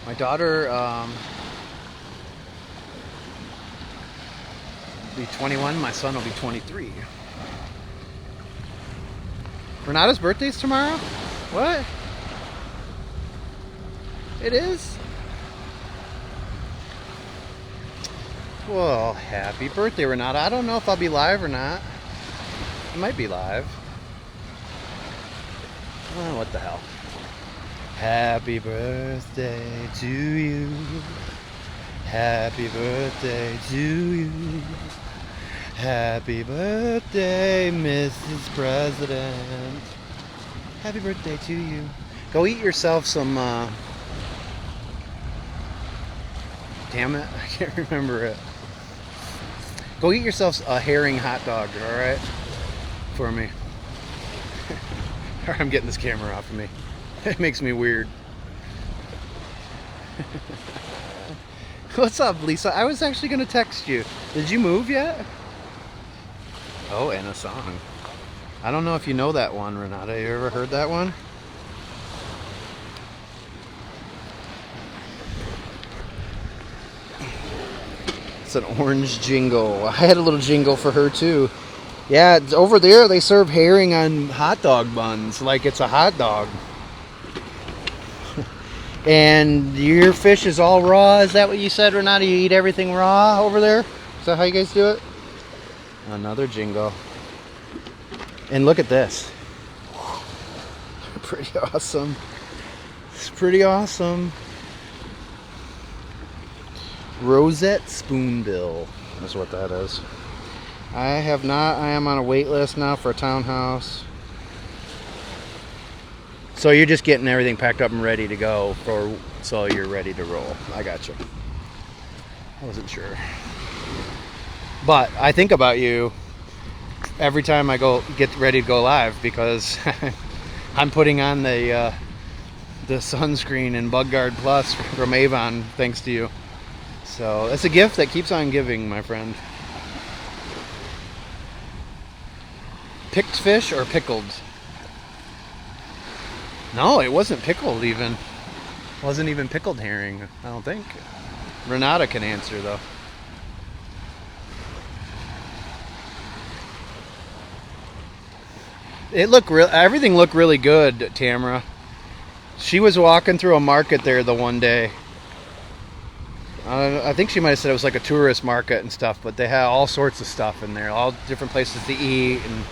My daughter will be 21. My son will be 23. Renata's birthday's tomorrow? What? It is? Well, happy birthday, Renata. I don't know if I'll be live or not. I might be live. Oh, what the hell. Happy birthday to you. Happy birthday to you. Happy birthday, Mrs. President. Happy birthday to you. Go eat yourself some, damn it, I can't remember it. Go eat yourself a herring hot dog, alright? For me. I'm getting this camera off of me. It makes me weird. What's up, Lisa? I was actually going to text you. Did you move yet? Oh, and a song. I don't know if you know that one, Renata. You ever heard that one? It's an orange jingle. I had a little jingle for her too. Yeah, it's over there they serve herring on hot dog buns like it's a hot dog. And your fish is all raw? Is that what you said, Renata? You eat everything raw over there? Is that how you guys do it? Another jingle. And look at this. Pretty awesome. It's pretty awesome. Rosette Spoonbill is what that is. I have not. I am on a wait list now for a townhouse. So you're just getting everything packed up and ready to go so you're ready to roll. I got you. I wasn't sure. But I think about you every time I get ready to go live because I'm putting on the sunscreen and Bug Guard Plus from Avon thanks to you. So it's a gift that keeps on giving, my friend. Picked fish or pickled? No, it wasn't pickled even. Wasn't even pickled herring, I don't think. Renata can answer though. Everything looked really good, Tamara. She was walking through a market there the one day. I think she might have said it was like a tourist market and stuff, but they had all sorts of stuff in there, all different places to eat. And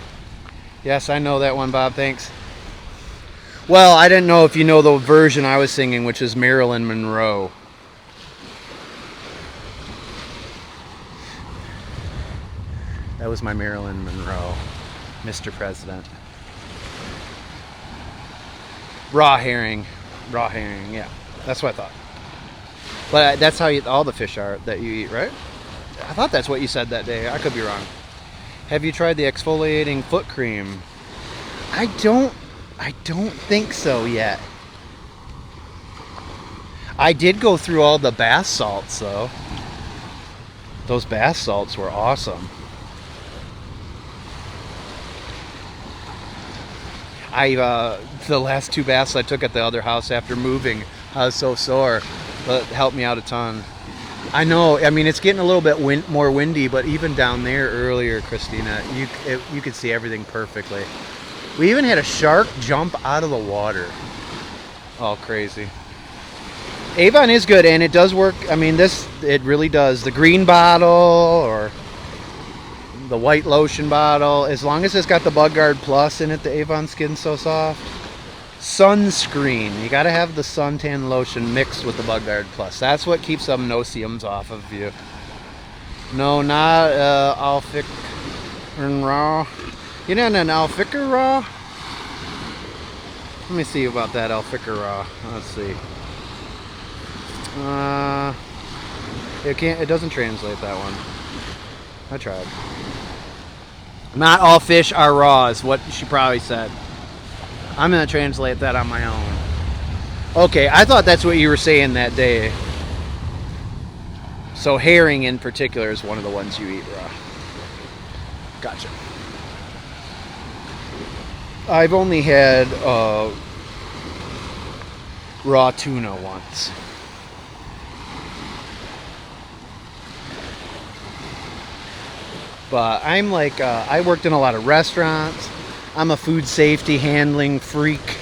yes, I know that one, Bob. Thanks. Well, I didn't know if you know the version I was singing, which is Marilyn Monroe. That was my Marilyn Monroe, Mr. President. Raw herring, yeah, that's what I thought. But that's how all the fish are that you eat, right? I thought that's what you said that day. I could be wrong. Have you tried the exfoliating foot cream? I don't think so yet. I did go through all the bath salts though. Those bath salts were awesome. The last 2 baths I took at the other house after moving, I was so sore. But it helped me out a ton. I know. I mean, it's getting a little bit more windy, but even down there earlier, Christina, you could see everything perfectly. We even had a shark jump out of the water. All crazy. Avon is good, and it does work. I mean, it really does. The green bottle or the white lotion bottle, as long as it's got the Bug Guard Plus in it, the Avon Skin So Soft. Sunscreen. You got to have the suntan lotion mixed with the Bug Guard Plus. That's what keeps some no-see-ums off of you. No, not Alfic and Raw. You know, an Alfic or Raw? Let me see about that Alfica raw. Let's see. It doesn't translate that one. I tried. Not all fish are raw is what she probably said. I'm gonna translate that on my own. Okay, I thought that's what you were saying that day. So herring in particular is one of the ones you eat raw. Gotcha. I've only had raw tuna once. But I'm like, I worked in a lot of restaurants. I'm a food safety handling freak.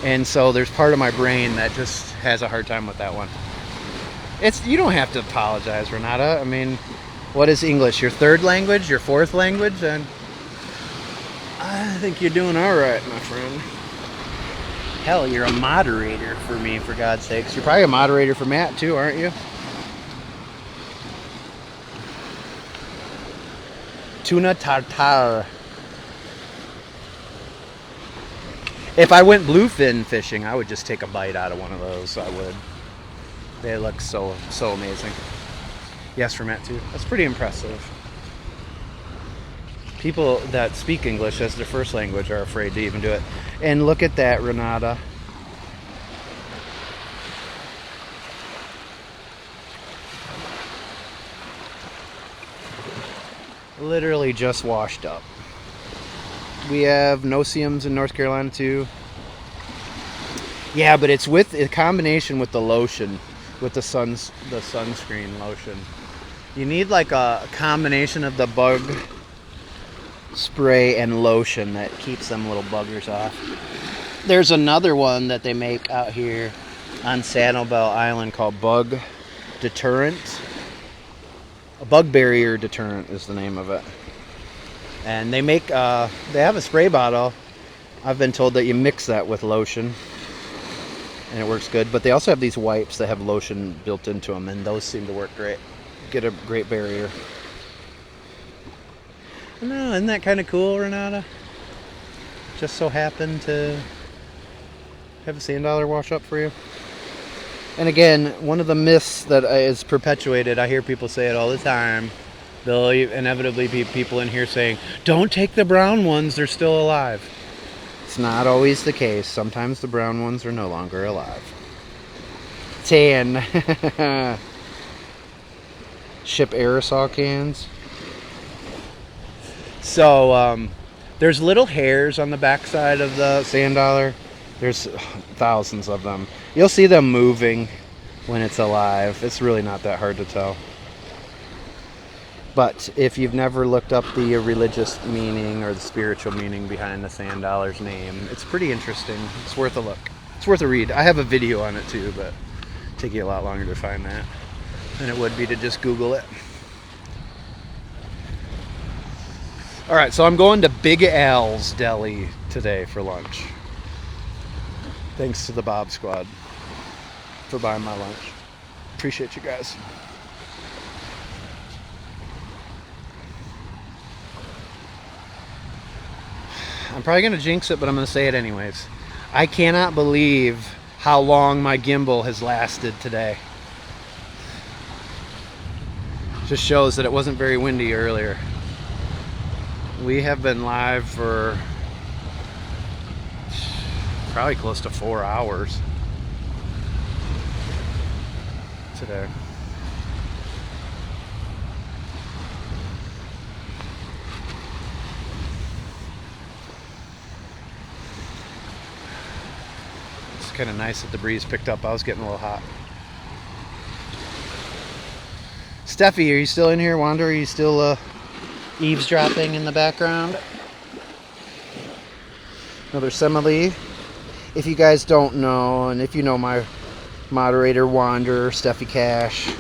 And so there's part of my brain that just has a hard time with that one. You don't have to apologize, Renata. I mean, what is English? Your third language? Your fourth language? And I think you're doing all right, my friend. Hell, you're a moderator for me, for God's sakes. You're probably a moderator for Matt, too, aren't you? Tuna tartare. If I went bluefin fishing, I would just take a bite out of one of those. I would. They look so amazing. Yes, for Matt too. That's pretty impressive. People that speak English as their first language are afraid to even do it. And look at that, Renata. Literally just washed up. We have no-see-ums in North Carolina too. Yeah, but it's with a combination with the lotion, with the sunscreen lotion. You need like a combination of the bug spray and lotion that keeps them little buggers off. There's another one that they make out here on Sanibel Island called Bug Deterrent. A bug barrier deterrent is the name of it. And they make, they have a spray bottle. I've been told that you mix that with lotion and it works good. But they also have these wipes that have lotion built into them, and those seem to work great. Get a great barrier. I don't know, isn't that kind of cool, Renata? Just so happened to have a sand dollar wash up for you. And again, one of the myths that is perpetuated, I hear people say it all the time. There'll inevitably be people in here saying, don't take the brown ones, they're still alive. It's not always the case. Sometimes the brown ones are no longer alive. Tan. Ship aerosol cans. So, there's little hairs on the backside of the sand dollar. There's thousands of them. You'll see them moving when it's alive. It's really not that hard to tell. But if you've never looked up the religious meaning or the spiritual meaning behind the sand dollar's name, it's pretty interesting. It's worth a look. It's worth a read. I have a video on it too, but it'll take you a lot longer to find that than it would be to just Google it. All right, so I'm going to Big Al's Deli today for lunch. Thanks to the Bob Squad for buying my lunch. Appreciate you guys. I'm probably going to jinx it, but I'm going to say it anyways. I cannot believe how long my gimbal has lasted today. Just shows that it wasn't very windy earlier. We have been live for probably close to 4 hours today. It's kind of nice that the breeze picked up. I was getting a little hot. Steffi, are you still in here? Wanda, are you still eavesdropping in the background? Another simile. If you guys don't know, and if you know my moderator, Wander, Steffi Cash,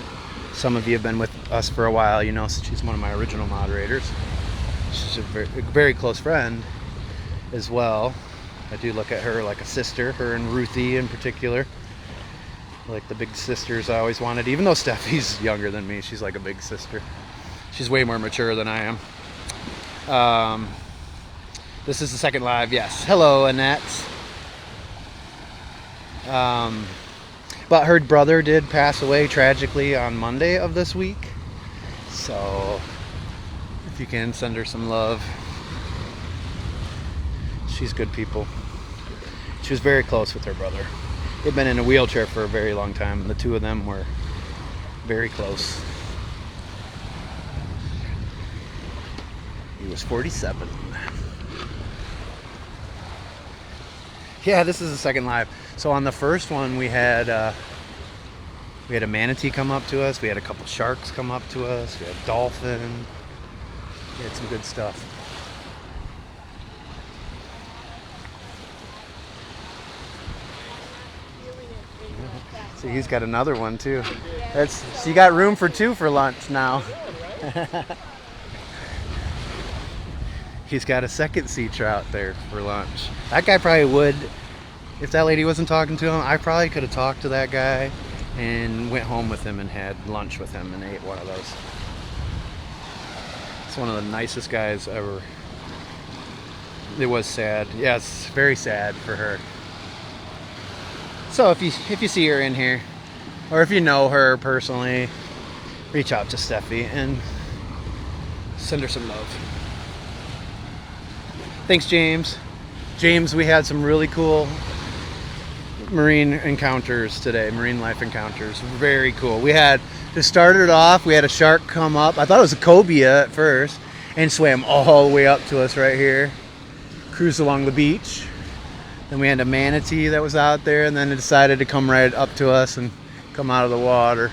some of you have been with us for a while, you know she's one of my original moderators. She's a very close friend as well. I do look at her like a sister, her and Ruthie in particular. Like the big sisters I always wanted, even though Steffi's younger than me, she's like a big sister. She's way more mature than I am. This is the second live, yes. Hello, Annette. But her brother did pass away tragically on Monday of this week. So if you can send her some love. She's good people. She was very close with her brother. They'd been in a wheelchair for a very long time. The two of them were very close. He was 47. Yeah, this is the second live. So on the first one, we had a manatee come up to us. We had a couple sharks come up to us. We had dolphin. We had some good stuff. So he's got another one too. So you got room for two for lunch now. He's got a second sea trout there for lunch. That guy probably would, if that lady wasn't talking to him, I probably could have talked to that guy and went home with him and had lunch with him and ate one of those. It's one of the nicest guys ever. It was sad. Yes, very sad for her. So if you see her in here, or if you know her personally, reach out to Steffi and send her some love. Thanks, James. James, we had some really cool marine encounters today, marine life encounters. Very cool. We had, to start it off, we had a shark come up. I thought it was a cobia at first, and swam all the way up to us right here. Cruised along the beach. Then we had a manatee that was out there, and then it decided to come right up to us and come out of the water.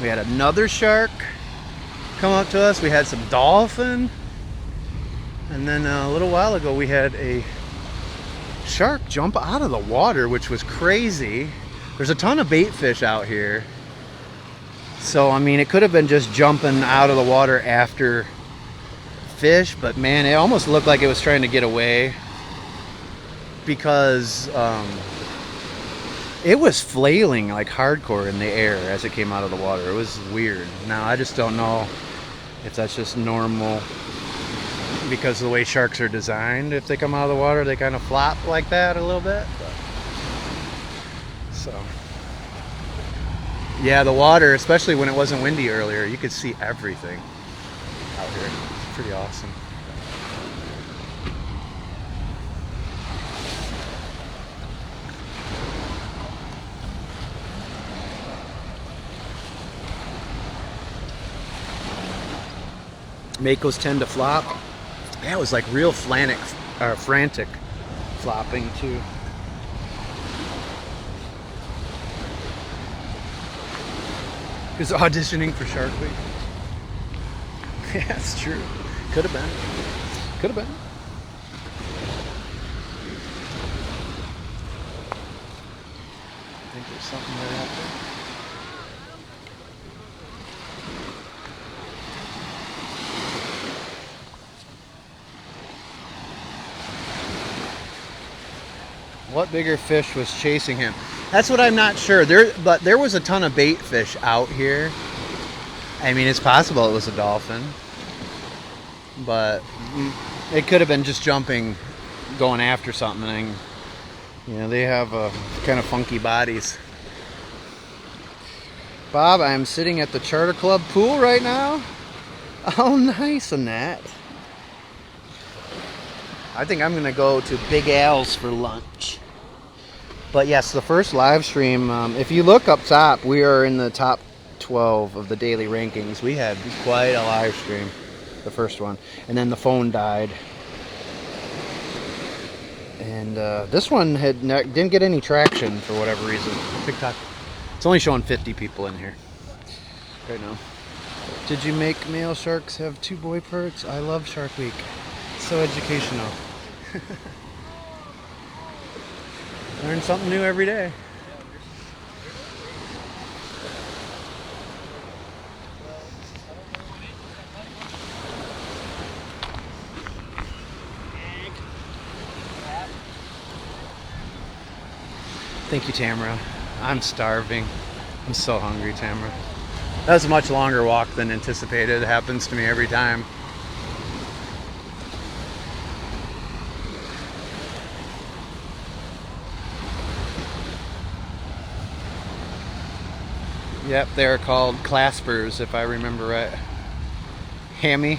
We had another shark come up to us. We had some dolphin. And then a little while ago, we had a shark jump out of the water, which was crazy. There's a ton of bait fish out here. So, I mean, it could have been just jumping out of the water after fish, but man, it almost looked like it was trying to get away. Because it was flailing like hardcore in the air as it came out of the water. It was weird. Now, I just don't know if that's just normal because of the way sharks are designed. If they come out of the water, they kind of flop like that a little bit. So, yeah, the water, especially when it wasn't windy earlier, you could see everything out here. It's pretty awesome. Makos tend to flop. Yeah, it was like real frantic flopping too. He's auditioning for Shark Week. Yeah, that's true. Could have been. Could have been. I think there's something right out there. What bigger fish was chasing him? That's what I'm not sure. But there was a ton of bait fish out here. I mean, it's possible it was a dolphin, but it could have been just jumping, going after something. And, you know, they have kind of funky bodies. Bob, I'm sitting at the Charter Club pool right now. Oh, nice on that. I think I'm gonna go to Big Al's for lunch. But yes, the first live stream, if you look up top, we are in the top 12 of the daily rankings. We had quite a live stream, the first one. And then the phone died. And this one didn't get any traction for whatever reason. TikTok. It's only showing 50 people in here right now. Did you make male sharks have 2 boy perks? I love Shark Week. It's so educational. Learn something new every day. Thank you, Tamara. I'm starving. I'm so hungry, Tamara. That was a much longer walk than anticipated. It happens to me every time. Yep, they're called claspers, if I remember right. Hammy.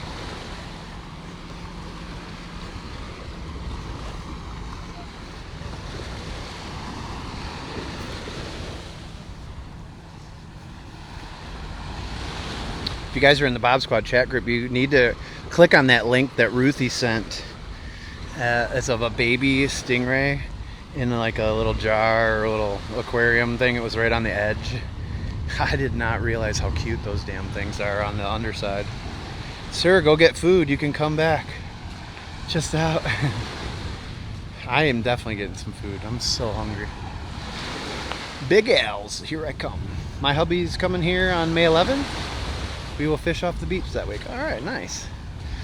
If you guys are in the Bob Squad chat group, you need to click on that link that Ruthie sent. It's of a baby stingray in like a little jar or a little aquarium thing. It was right on the edge. I did not realize how cute those damn things are on the underside. Sir, go get food. You can come back. Just out. I am definitely getting some food. I'm so hungry. Big Al's, here I come. My hubby's coming here on May 11th. We will fish off the beach that week. All right, nice.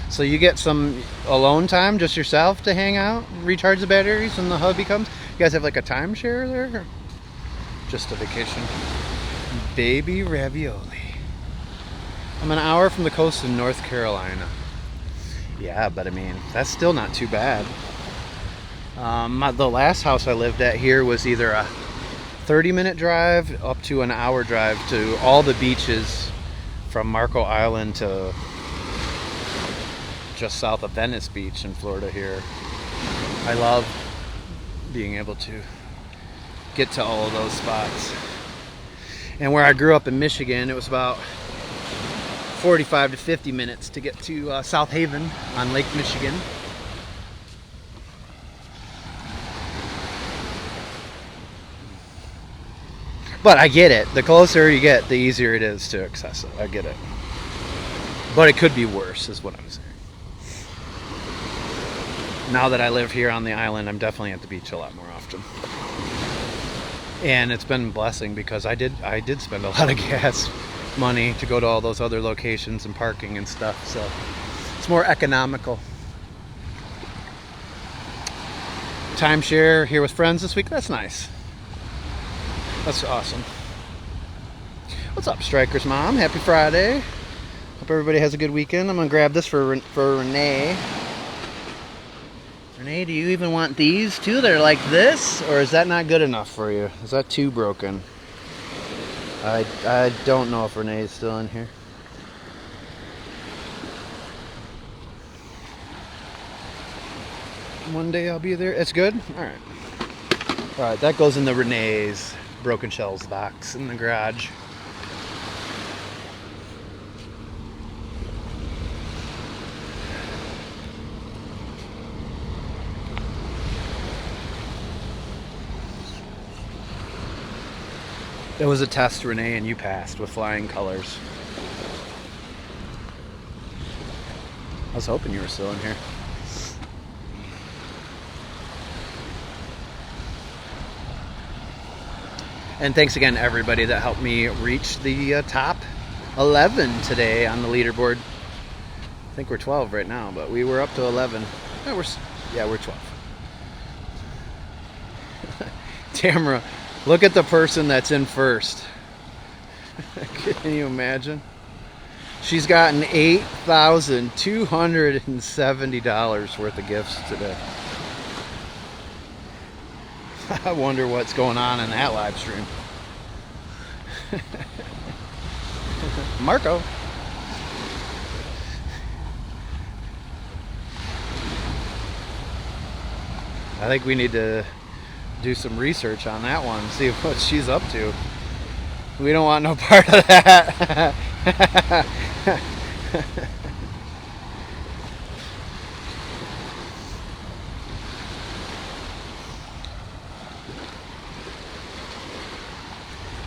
So you get some alone time, just yourself to hang out, recharge the batteries when the hubby comes. You guys have like a timeshare there? Or just a vacation? Baby ravioli. I'm an hour from the coast in North Carolina. Yeah, but I mean, that's still not too bad. The last house I lived at here was either a 30-minute drive up to an hour drive to all the beaches from Marco Island to just south of Venice Beach in Florida here. I love being able to get to all of those spots. And where I grew up in Michigan, it was about 45 to 50 minutes to get to South Haven on Lake Michigan. But I get it. The closer you get, the easier it is to access it. I get it. But it could be worse, is what I'm saying. Now that I live here on the island, I'm definitely at the beach a lot more often. And it's been a blessing because I did spend a lot of gas money to go to all those other locations and parking and stuff. So it's more economical. Timeshare here with friends this week. That's nice. That's awesome. What's up, Striker's mom? Happy Friday. Hope everybody has a good weekend. I'm gonna grab this for Renee. Renee, do you even want these too? They're like this, or is that not good enough for you? Is that too broken? I don't know if Renee is still in here. One day I'll be there. It's good? Alright. Alright, that goes in the Renee's broken shells box in the garage. It was a test, Renee, and you passed with flying colors. I was hoping you were still in here. And thanks again to everybody that helped me reach the top 11 today on the leaderboard. I think we're 12 right now, but we were up to 11. Yeah, we're 12. Tamara, look at the person that's in first. Can you imagine? She's gotten $8,270 worth of gifts today. I wonder what's going on in that live stream. Marco. I think we need to do some research on that one, see what she's up to. We don't want no part of that.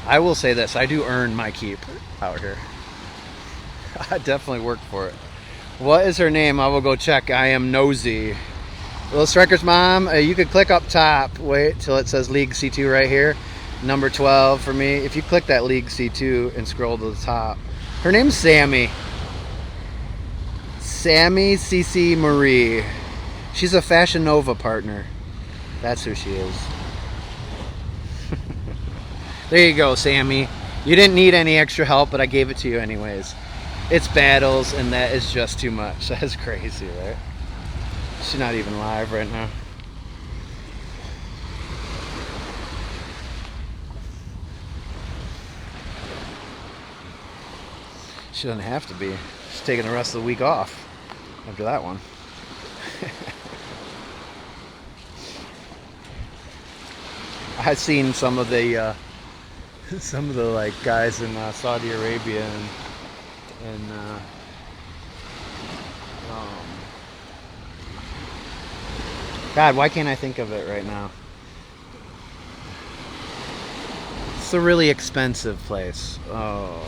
I will say this, I do earn my keep out here. I definitely work for it. What is her name? I will go check. I am nosy. Little Striker's mom, you could click up top. Wait till it says League C2 right here. Number 12 for me. If you click that League C2 and scroll to the top. Her name's Sammy. Sammy CC Marie. She's a Fashion Nova partner. That's who she is. There you go, Sammy. You didn't need any extra help, but I gave it to you anyways. It's battles, and that is just too much. That's crazy, right? She's not even live right now. She doesn't have to be. She's taking the rest of the week off after that one. I've seen some of the like guys in Saudi Arabia and God, why can't I think of it right now? It's a really expensive place. Oh,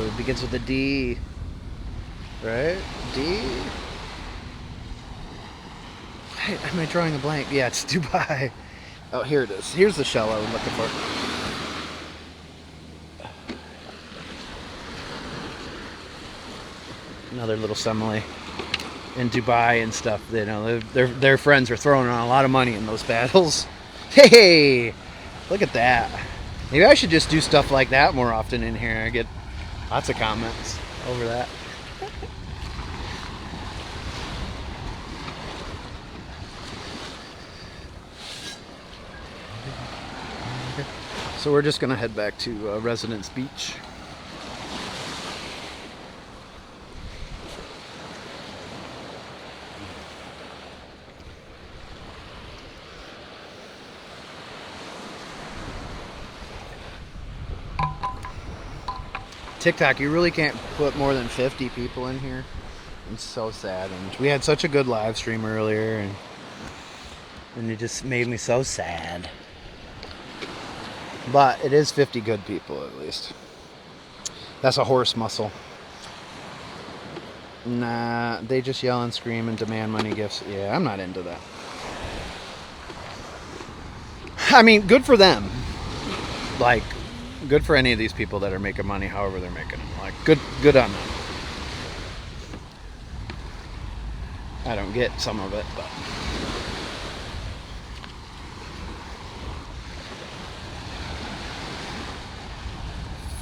it begins with a D, right? D? Am I drawing a blank? Yeah, it's Dubai. Oh, here it is. Here's the shell I was looking for. Another little simile in Dubai and stuff. You know, their friends are throwing on a lot of money in those battles. Hey, look at that. Maybe I should just do stuff like that more often in here. I get lots of comments over that. So we're just gonna head back to Residence Beach. TikTok, you really can't put more than 50 people in here. It's so sad. And we had such a good live stream earlier, and it just made me so sad. But it is 50 good people at least. That's a horse muscle. Nah, they just yell and scream and demand money gifts. Yeah, I'm not into that. I mean, good for them. Like, good for any of these people that are making money however they're making it. Like, good on them. I don't get some of it, but...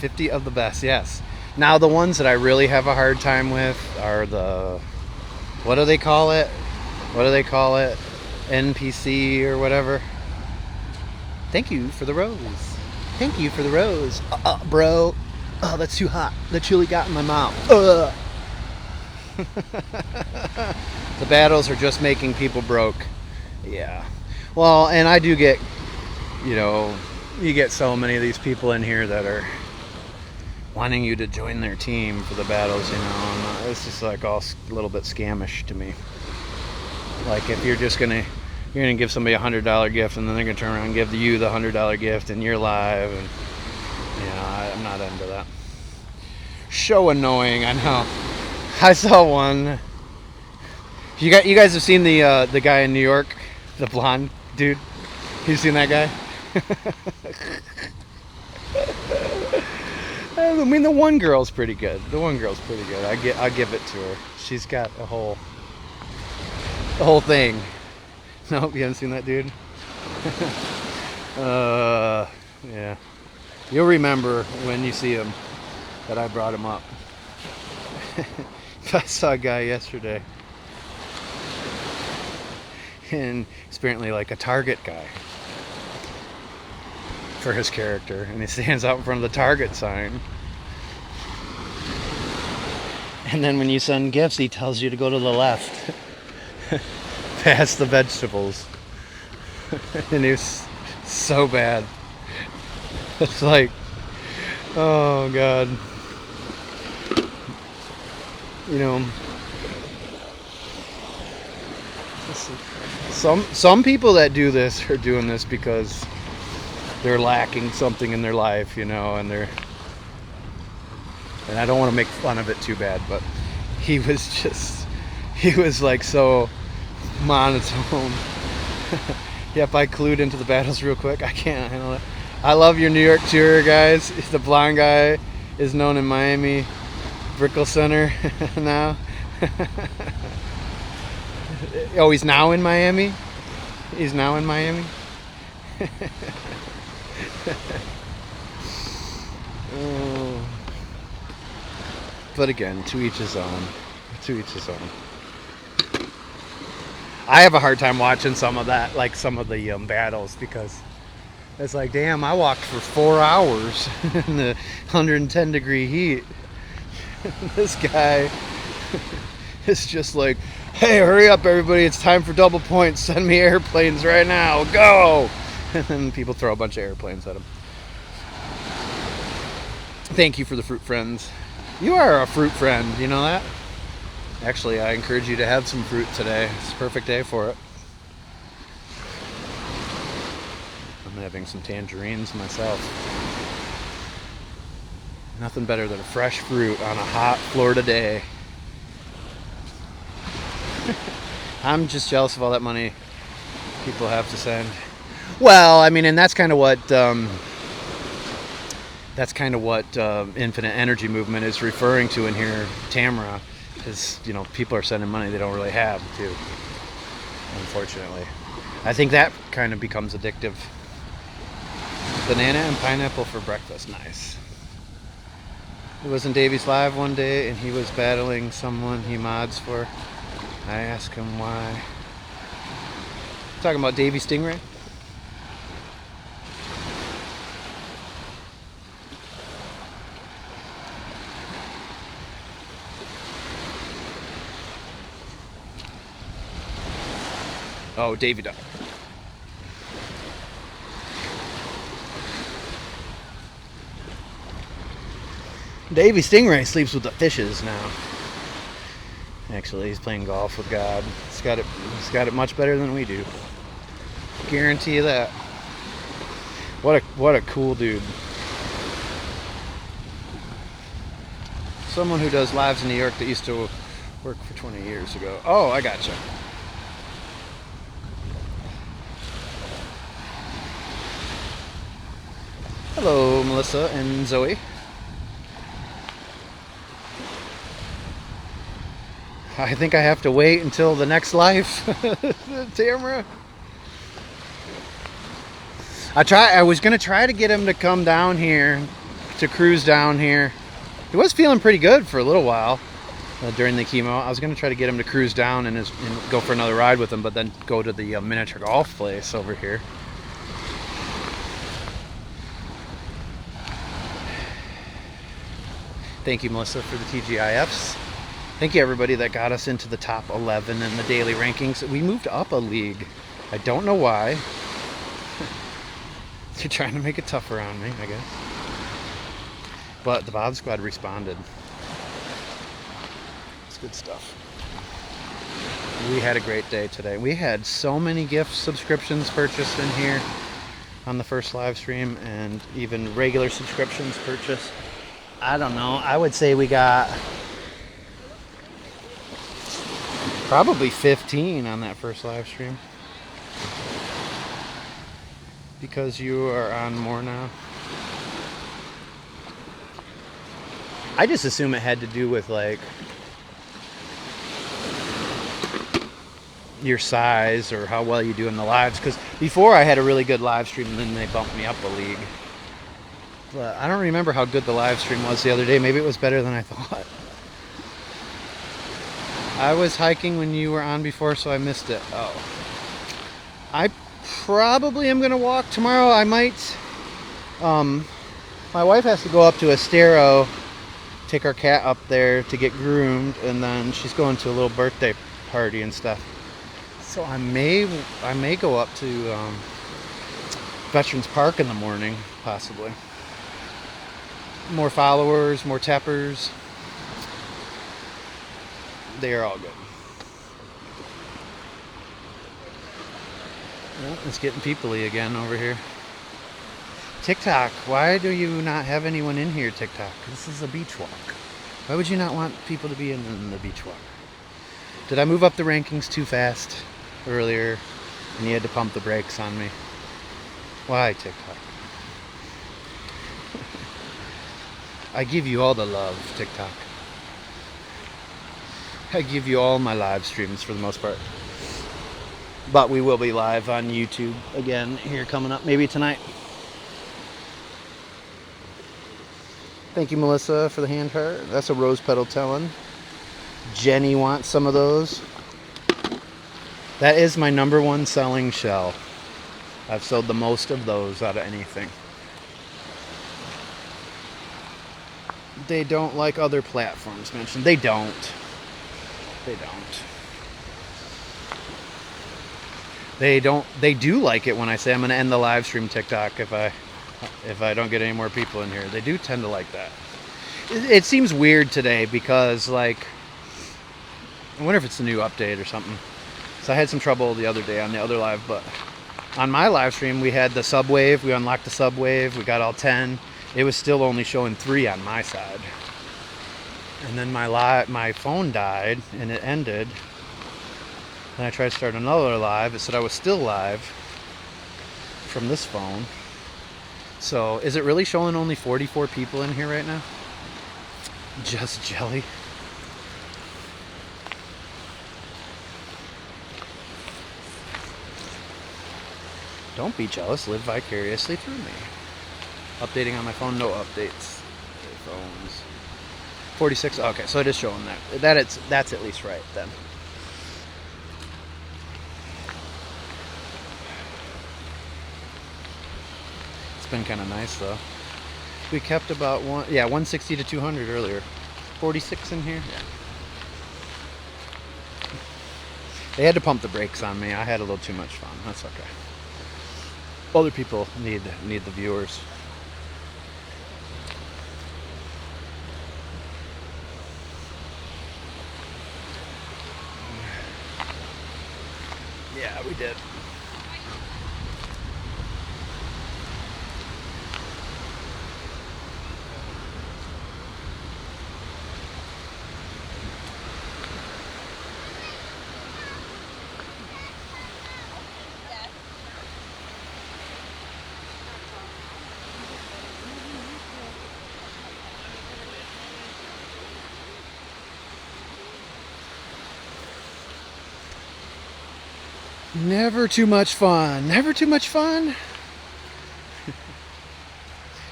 $50 of the best, yes. Now the ones that I really have a hard time with are the... What do they call it? NPC or whatever. Thank you for the rose. Thank you for the rose. Bro. Oh, that's too hot. The chili got in my mouth. The battles are just making people broke. Yeah. Well, and I do get, you know, you get so many of these people in here that are wanting you to join their team for the battles, you know, and it's just like all a little bit scamish to me. Like, if you're gonna give somebody $100 gift, and then they're gonna turn around and give you the $100 gift, and you're live, and you know, I'm not into that. So annoying, I know. I saw one. You guys have seen the guy in New York, the blonde dude. You seen that guy? I mean, the one girl's pretty good. I give it to her. She's got the whole thing. Nope, you haven't seen that dude? Yeah. You'll remember when you see him that I brought him up. I saw a guy yesterday, and he's apparently like a Target guy for his character, and he stands out in front of the Target sign, and then when you send gifts he tells you to go to the left past the vegetables. And it was so bad. It's like, oh god, you know, some people that do this are doing this because they're lacking something in their life, you know, and I don't want to make fun of it too bad, but he was like so monotone. Yep, I clued into the battles real quick. I can't handle it. I love your New York tour, guys. The blonde guy is known in Miami Brickell Center now. Oh, he's now in Miami? He's now in Miami? Oh. But again, to each his own. To each his own. I have a hard time watching some of that, like some of the battles, because it's like, damn, I walked for 4 hours in the 110 degree heat. This guy is just like, hey, hurry up, everybody. It's time for double points. Send me airplanes right now. Go! And then people throw a bunch of airplanes at him. Thank you for the fruit friends. You are a fruit friend. You know that? Actually, I encourage you to have some fruit today. It's a perfect day for it. I'm having some tangerines myself. Nothing better than a fresh fruit on a hot Florida day. I'm just jealous of all that money people have to send. Well, I mean, and that's kind of what Infinite Energy Movement is referring to in here, Tamara, is, you know, people are sending money they don't really have, too, unfortunately. I think that kind of becomes addictive. Banana and pineapple for breakfast, nice. It was in Davy's Live one day, and he was battling someone he mods for. I asked him why. Talking about Davy Stingray? Oh, Davy Duck. Davy Stingray sleeps with the fishes now. Actually, he's playing golf with God. He's got it much better than we do. Guarantee you that. What a cool dude. Someone who does lives in New York that used to work for 20 years ago. Oh, I gotcha. Hello, Melissa and Zoe. I think I have to wait until the next life, Tamara. I was gonna try to get him to come down here, to cruise down here. He was feeling pretty good for a little while during the chemo. I was gonna try to get him to cruise down and go for another ride with him, but then go to the miniature golf place over here. Thank you, Melissa, for the TGIFs. Thank you, everybody that got us into the top 11 in the daily rankings. We moved up a league. I don't know why. They're trying to make it tougher on me, I guess. But the Bod Squad responded. It's good stuff. We had a great day today. We had so many gift subscriptions purchased in here on the first live stream, and even regular subscriptions purchased. I don't know. I would say we got probably 15 on that first live stream. Because you are on more now. I just assume it had to do with like your size or how well you do in the lives, because before I had a really good live stream and then they bumped me up a league. But I don't remember how good the live stream was the other day. Maybe it was better than I thought. I was hiking when you were on before, so I missed it. Oh. I probably am going to walk tomorrow. I might. My wife has to go up to Estero, take our cat up there to get groomed, and then she's going to a little birthday party and stuff. So I may go up to Veterans Park in the morning, possibly. More followers, more tappers. They are all good. Well, it's getting people-y again over here. TikTok, why do you not have anyone in here, TikTok? This is a beach walk. Why would you not want people to be in the beach walk? Did I move up the rankings too fast earlier and you had to pump the brakes on me? Why, TikTok? I give you all the love, TikTok. I give you all my live streams for the most part. But we will be live on YouTube again here coming up, maybe tonight. Thank you, Melissa, for the hand heart. That's a rose petal telling. Jenny wants some of those. That is my #1 selling shell. I've sold the most of those out of anything. They don't like other platforms mentioned. They don't. They don't. They do like it when I say I'm going to end the live stream TikTok if I don't get any more people in here. They do tend to like that. It seems weird today because, like, I wonder if it's a new update or something. So I had some trouble the other day on the other live, but on my live stream we had the subwave. We unlocked the subwave. We got all 10. It was still only showing 3 on my side. And then my phone died and it ended. Then I tried to start another live. It said I was still live from this phone. So is it really showing only 44 people in here right now? Just jelly. Don't be jealous. Live vicariously through me. Updating on my phone. No updates. Phones. 46. Okay, so it is showing that. That's at least right then. It's been kind of nice though. We kept about 160 to 200 earlier. 46 in here. Yeah. They had to pump the brakes on me. I had a little too much fun. That's okay. Other people need the viewers. Yeah, we did. Never too much fun. Never too much fun.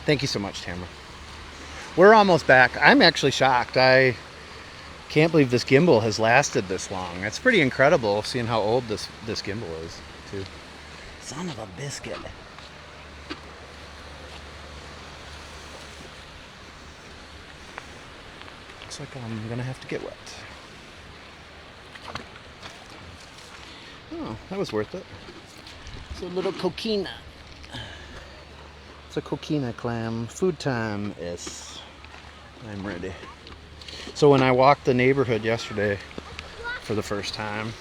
Thank you so much, Tamara. We're almost back. I'm actually shocked. I can't believe this gimbal has lasted this long. It's pretty incredible seeing how old this gimbal is, too. Son of a biscuit. Looks like I'm gonna have to get wet. Oh, that was worth it. It's a little coquina. It's a coquina clam. Food time is. I'm ready. So when I walked the neighborhood yesterday for the first time,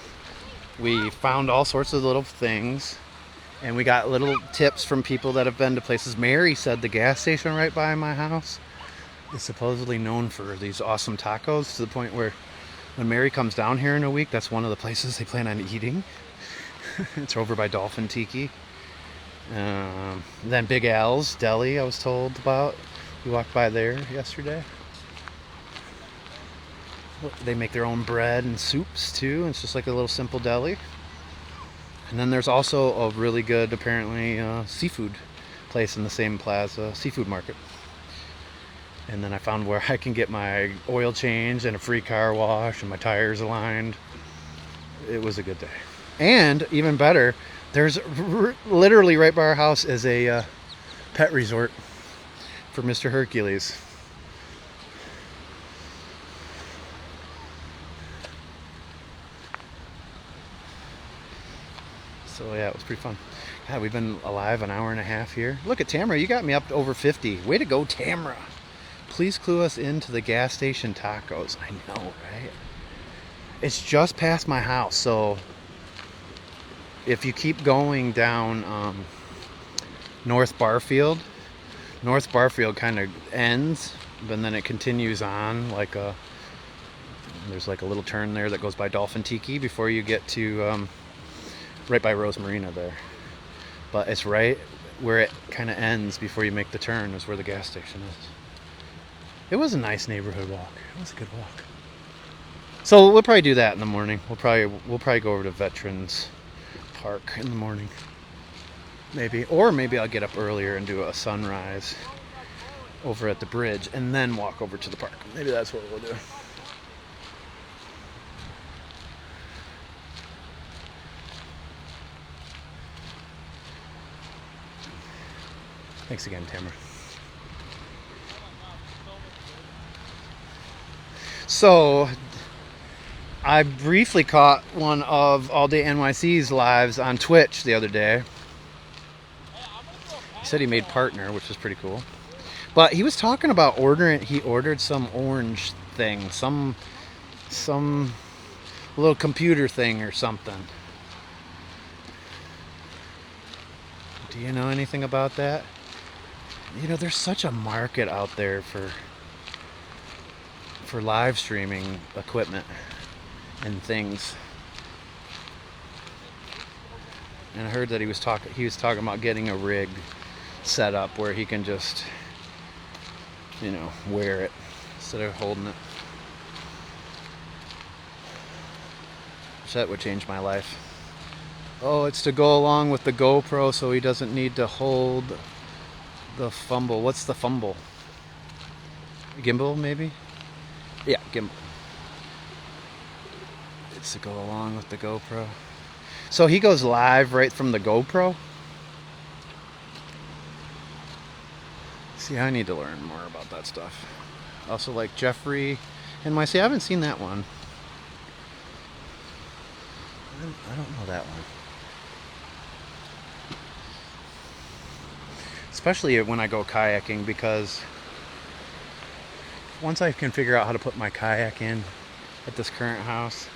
we found all sorts of little things, and we got little tips from people that have been to places. Mary said the gas station right by my house is supposedly known for these awesome tacos, to the point where when Mary comes down here in a week, that's one of the places they plan on eating. It's over by Dolphin Tiki. Then Big Al's Deli, I was told about. We walked by there yesterday. They make their own bread and soups too. It's just like a little simple deli. And then there's also a really good, apparently, seafood place in the same plaza, seafood market. And then I found where I can get my oil changed and a free car wash and my tires aligned. It was a good day. And even better, there's literally right by our house is a pet resort for Mr. Hercules. So yeah, it was pretty fun. God, we've been alive an hour and a half here. Look at Tamara, you got me up to over 50. Way to go, Tamara. Please clue us into the gas station tacos. I know, right? It's just past my house, so if you keep going down North Barfield kind of ends, but then it continues on like there's like a little turn there that goes by Dolphin Tiki before you get to right by Rose Marina there. But it's right where it kind of ends before you make the turn is where the gas station is. It was a nice neighborhood walk. It was a good walk. So we'll probably do that in the morning. We'll probably go over to Veterans Park in the morning. Maybe. Or maybe I'll get up earlier and do a sunrise over at the bridge and then walk over to the park. Maybe that's what we'll do. Thanks again, Tamara. So I briefly caught one of All Day NYC's lives on Twitch the other day. He said he made partner, which was pretty cool. But he was talking about he ordered some orange thing, some little computer thing or something. Do you know anything about that? You know, there's such a market out there for live streaming equipment and things. And I heard that he was talking about getting a rig set up where he can just, you know, wear it instead of holding it. So that would change my life. Oh, it's to go along with the GoPro so he doesn't need to hold the fumble. What's the fumble? Gimbal, maybe? Yeah, gimbal. It's to go along with the GoPro. So he goes live right from the GoPro? See, I need to learn more about that stuff. Also like Jeffrey NYC. I haven't seen that one. I don't know that one. Especially when I go kayaking, because once I can figure out how to put my kayak in at this current house,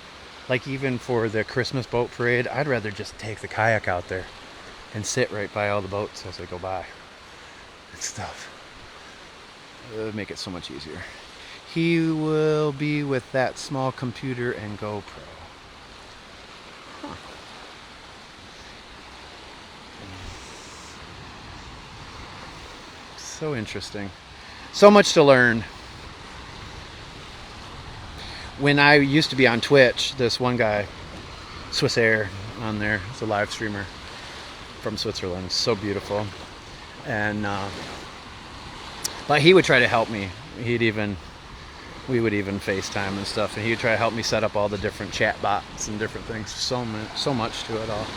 like even for the Christmas boat parade, I'd rather just take the kayak out there and sit right by all the boats as they go by and stuff. It would make it so much easier. He will be with that small computer and GoPro. Huh. So interesting. So much to learn. When I used to be on Twitch, this one guy, Swiss Air, on there, is a live streamer from Switzerland. So beautiful. And but he would try to help me. We would even FaceTime and stuff, and he would try to help me set up all the different chat bots and different things. So much to it all.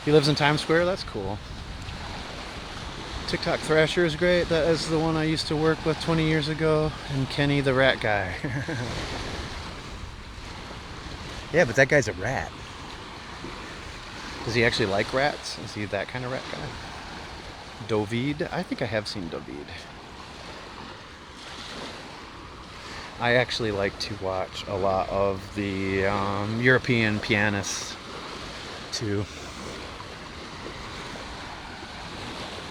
He lives in Times Square. That's cool. TikTok Thrasher is great. That is the one I used to work with 20 years ago. And Kenny the rat guy. Yeah, but that guy's a rat. Does he actually like rats? Is he that kind of rat guy? Dovid? I think I have seen Dovid. I actually like to watch a lot of the European pianists too.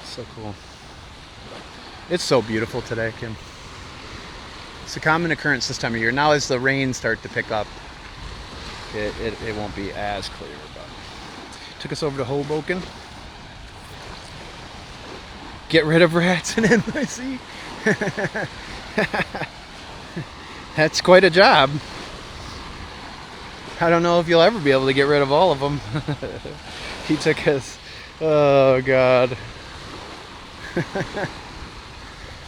So cool. It's so beautiful today, Kim. It's a common occurrence this time of year. Now as the rains start to pick up, it won't be as clear. But took us over to Hoboken. Get rid of rats in NYC. That's quite a job. I don't know if you'll ever be able to get rid of all of them. He took us, oh God.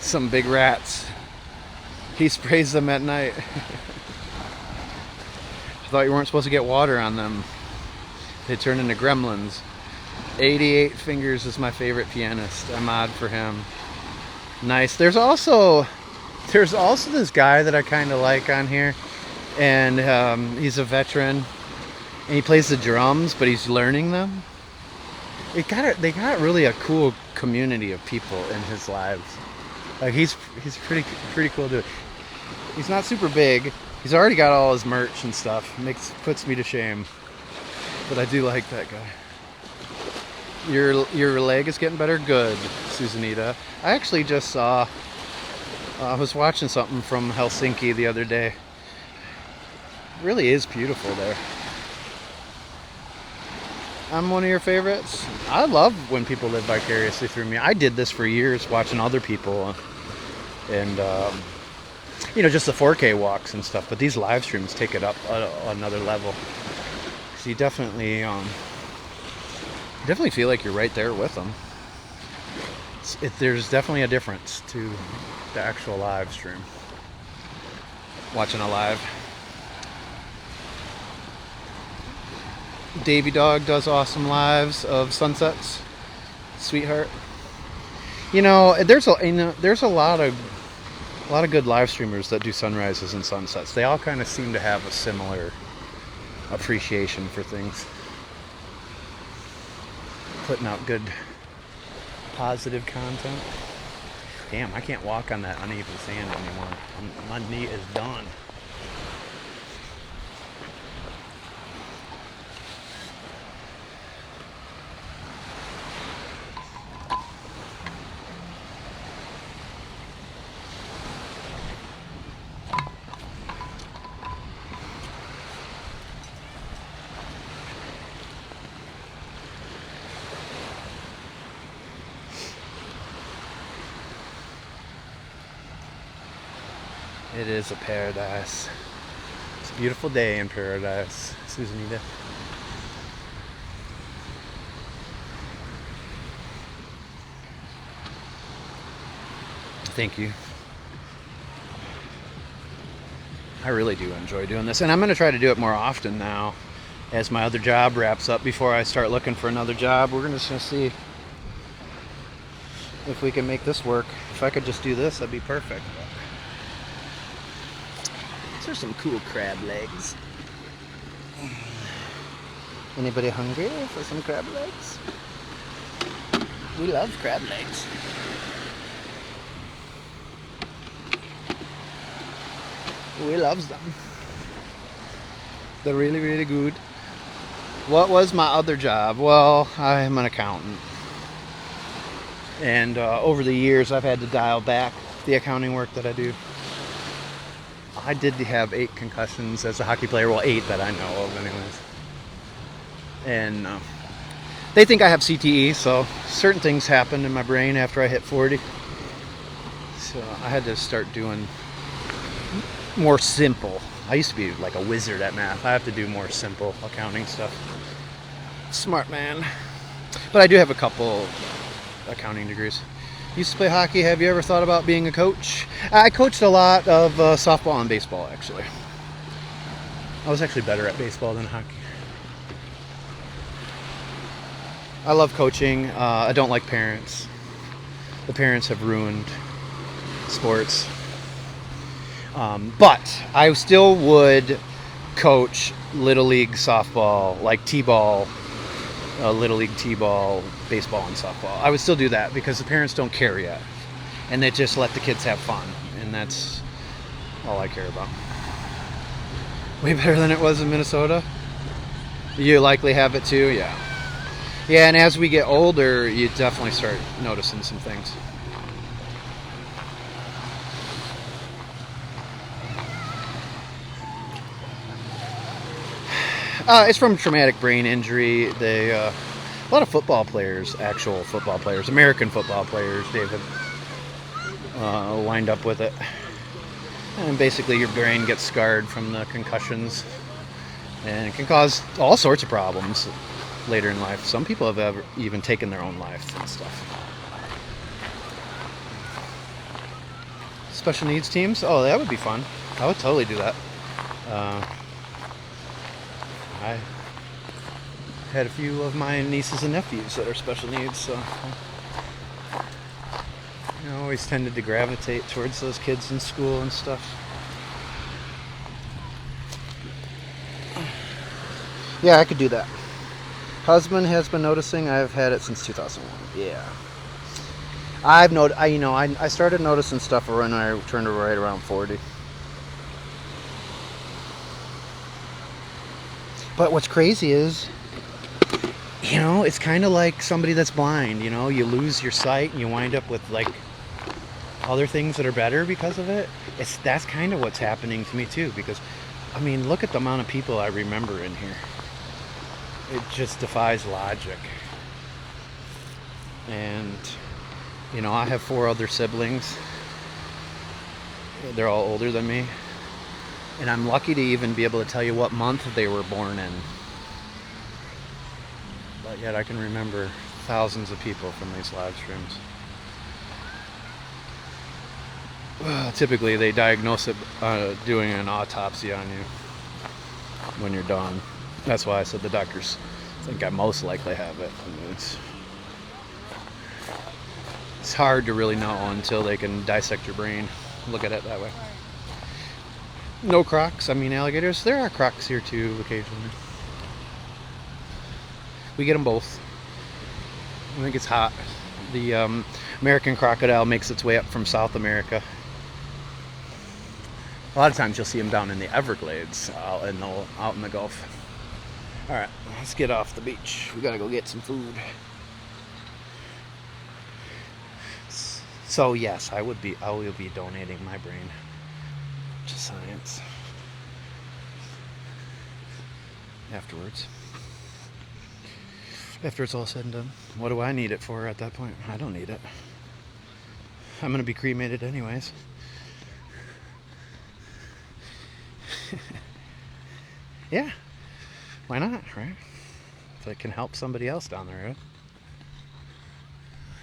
Some big rats. He sprays them at night. I thought you weren't supposed to get water on them. They turn into gremlins. 88 Fingers is my favorite pianist. I'm odd for him. Nice. There's also this guy that I kind of like on here, and he's a veteran, and he plays the drums, but he's learning them. They got really a cool community of people in his lives. Like he's pretty cool dude. He's not super big. He's already got all his merch and stuff. Puts me to shame. But I do like that guy. Your leg is getting better? Good, Susanita. I actually just saw, I was watching something from Helsinki the other day. It really is beautiful there. I'm one of your favorites. I love when people live vicariously through me. I did this for years, watching other people, and just the 4K walks and stuff. But these live streams take it up another level. So you definitely feel like you're right there with them. There's definitely a difference to the actual live stream. Watching a live. Davey Dog does awesome lives of sunsets. Sweetheart. There's a lot of A lot of good live streamers that do sunrises and sunsets. They all kind of seem to have a similar appreciation for things. Putting out good, positive content. Damn, I can't walk on that uneven sand anymore. My knee is done. It is a paradise. It's a beautiful day in paradise, Susanita. Thank you. I really do enjoy doing this, and I'm going to try to do it more often now as my other job wraps up. Before I start looking for another job, we're just going to see if we can make this work. If I could just do this, that'd be perfect. These are some cool crab legs. Anybody hungry for some crab legs? We love crab legs. We loves them. They're really, really good. What was my other job? Well, I'm an accountant. And over the years, I've had to dial back the accounting work that I do. I did have 8 concussions as a hockey player. Well, 8 that I know of anyways. And they think I have CTE, so certain things happened in my brain after I hit 40. So I had to start doing more simple. I used to be like a wizard at math. I have to do more simple accounting stuff. Smart man. But I do have a couple accounting degrees. Used to play hockey. Have you ever thought about being a coach? I coached a lot of softball and baseball, actually. I was actually better at baseball than hockey. I love coaching. I don't like parents. The parents have ruined sports. But I still would coach Little League softball, like T-ball, Little League T-ball, baseball, and softball. I would still do that because the parents don't care yet. And they just let the kids have fun. And that's all I care about. Way better than it was in Minnesota. You likely have it too, yeah. Yeah, and as we get older, you definitely start noticing some things. It's from traumatic brain injury. A lot of football players, actual football players, American football players, David, wind up with it. And basically your brain gets scarred from the concussions. And it can cause all sorts of problems later in life. Some people have even taken their own life and stuff. Special needs teams? Oh, that would be fun. I would totally do that. I had a few of my nieces and nephews that are special needs, so I always tended to gravitate towards those kids in school and stuff. Yeah, I could do that. Husband has been noticing. I've had it since 2001. Yeah. I started noticing stuff when I turned right around 40. But what's crazy is, it's kind of like somebody that's blind, you lose your sight and you wind up with like other things that are better because of it. That's kind of what's happening to me too, because look at the amount of people I remember in here. It just defies logic. And I have 4 other siblings. They're all older than me. And I'm lucky to even be able to tell you what month they were born in. But yet I can remember thousands of people from these live streams. Typically they diagnose it doing an autopsy on you when you're done. That's why I said the doctors think I most likely have it. It's hard to really know until they can dissect your brain. look at it that way. No crocs. I mean alligators. There are crocs here too occasionally. We get them both. When it gets hot. The American crocodile makes its way up from South America. A lot of times you'll see them down in the Everglades, out in the Gulf. All right, let's get off the beach. We gotta go get some food. So yes, I will be donating my brain to science afterwards. After it's all said and done. What do I need it for at that point? I don't need it. I'm gonna be cremated anyways. Yeah, why not, right? If it can help somebody else down the road.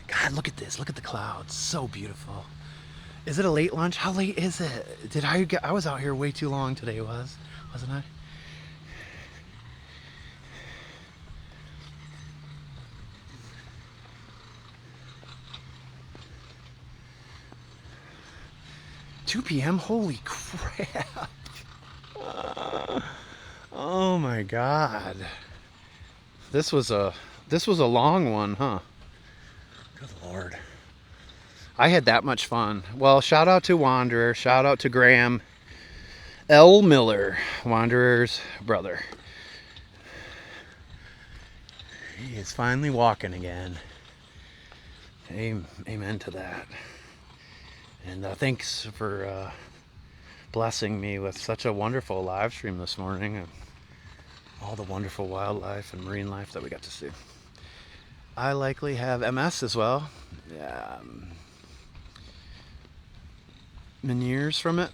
God, look at this. Look at the clouds. So beautiful. Is it a late lunch? How late is it? I was out here way too long today, wasn't I? $2 p.m. Holy crap. Oh my God. This was a long one, huh? Good Lord. I had that much fun. Well, shout out to Wanderer. Shout out to Graham L. Miller, Wanderer's brother. He is finally walking again. Amen to that. And thanks for blessing me with such a wonderful live stream this morning and all the wonderful wildlife and marine life that we got to see. I likely have MS as well. Meniere's from it.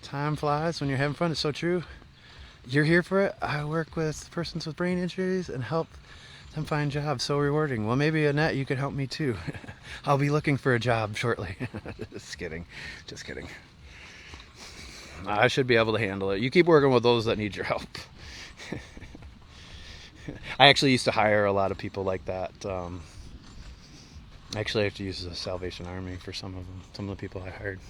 Time flies when you're having fun. It's so true. You're here for it. I work with persons with brain injuries and help them find jobs. So rewarding. Well, maybe Annette, you could help me too. I'll be looking for a job shortly. Just kidding. I should be able to handle it. You keep working with those that need your help. I actually used to hire a lot of people like that. Actually, I have to use the Salvation Army for some of them. Some of the people I hired.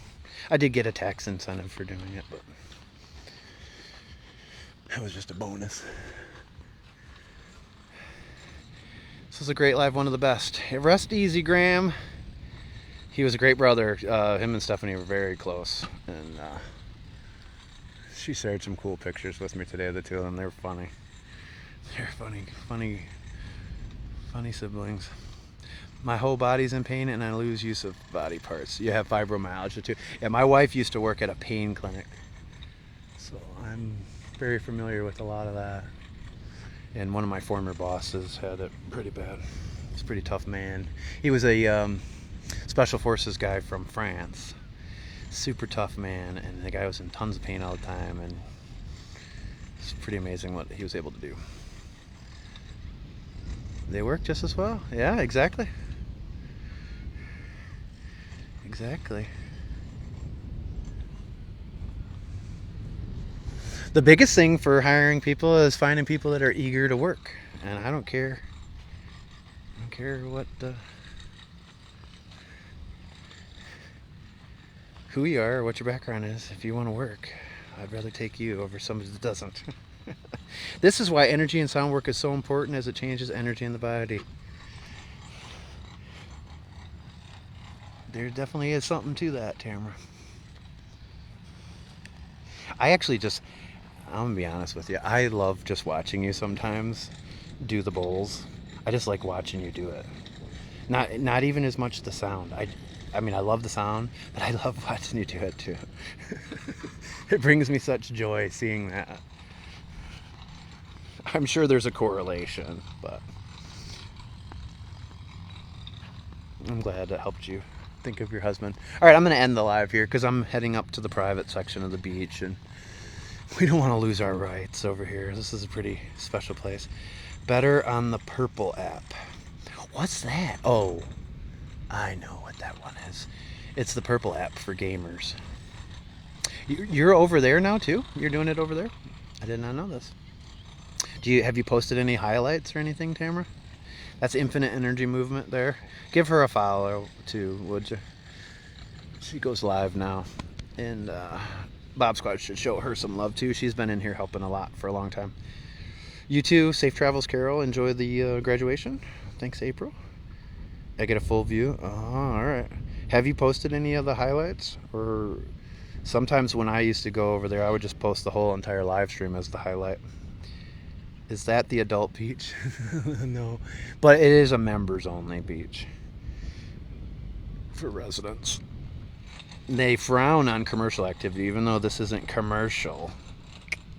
I did get a tax incentive for doing it, but that was just a bonus. This was a great live, one of the best. Rest easy, Graham. He was a great brother. Him and Stephanie were very close, and she shared some cool pictures with me today. The two of them, they were funny. They're funny siblings. My whole body's in pain, and I lose use of body parts. You have fibromyalgia too. Yeah, my wife used to work at a pain clinic, so I'm very familiar with a lot of that. And one of my former bosses had it pretty bad. He's a pretty tough man. He was a special forces guy from France. Super tough man, and the guy was in tons of pain all the time, and it's pretty amazing what he was able to do. They work just as well. Yeah, exactly. The biggest thing for hiring people is finding people that are eager to work. And I don't care what who you are or what your background is. If you want to work, I'd rather take you over somebody that doesn't. This is why energy and sound work is so important, as it changes energy in the body. There definitely is something to that, Tamara. I'm gonna be honest with you, I love just watching you sometimes do the bowls. I just like watching you do it. Not even as much the sound. I mean, I love the sound, but I love watching you do it too. It brings me such joy seeing that. I'm sure there's a correlation, but I'm glad it helped you think of your husband. All right, I'm going to end the live here because I'm heading up to the private section of the beach, and we don't want to lose our rights over here. This is a pretty special place. Better on the Purple app. What's that? Oh, I know what that one is. It's the Purple app for gamers. You're over there now too? You're doing it over there? I did not know this. Have you posted any highlights or anything, Tamara? That's Infinite Energy Movement there. Give her a follow too, would you? She goes live now, and Bob Squad should show her some love too. She's been in here helping a lot for a long time. You too. Safe travels, Carol. Enjoy the graduation. Thanks, April. I get a full view. Oh, all right. Have you posted any of the highlights? Or sometimes when I used to go over there, I would just post the whole entire live stream as the highlight. Is that the adult beach? No. But it is a members only beach for residents. They frown on commercial activity, even though this isn't commercial.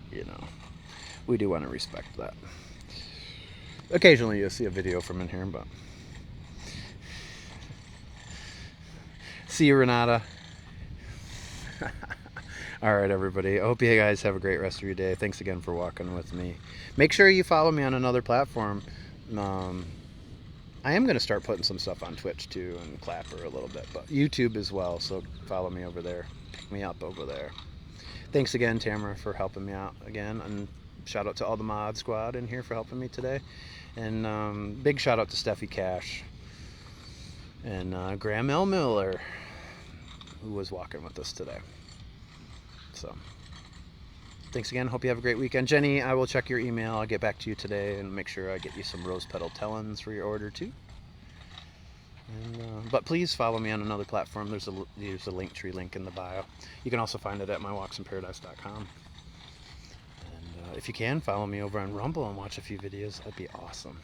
You know, we do want to respect that. Occasionally you'll see a video from in here, but... See you, Renata. All right, everybody. I hope you guys have a great rest of your day. Thanks again for walking with me. Make sure you follow me on another platform. I am going to start putting some stuff on Twitch too, and Clapper a little bit, but YouTube as well, so follow me over there. Pick me up over there. Thanks again, Tamara, for helping me out again, and shout out to all the mod squad in here for helping me today. And big shout out to Steffi Cash and Graham L. Miller, who was walking with us today. So thanks again. Hope you have a great weekend. Jenny, I will check your email. I'll get back to you today and make sure I get you some rose petal tellins for your order too. And, but please follow me on another platform. There's a Linktree link in the bio. You can also find it at mywalksinparadise.com. And if you can, follow me over on Rumble and watch a few videos. That'd be awesome.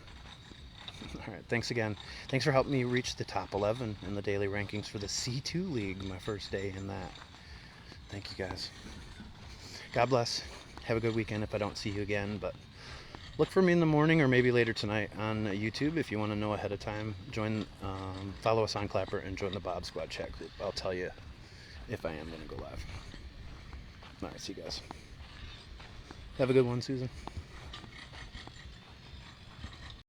All right, thanks again. Thanks for helping me reach the top 11 in the daily rankings for the C2 League, my first day in that. Thank you, guys. God bless. Have a good weekend if I don't see you again, but look for me in the morning or maybe later tonight on YouTube if you want to know ahead of time. Join, follow us on Clapper and join the Bob Squad chat group. I'll tell you if I am going to go live. All right, see you guys. Have a good one, Susan.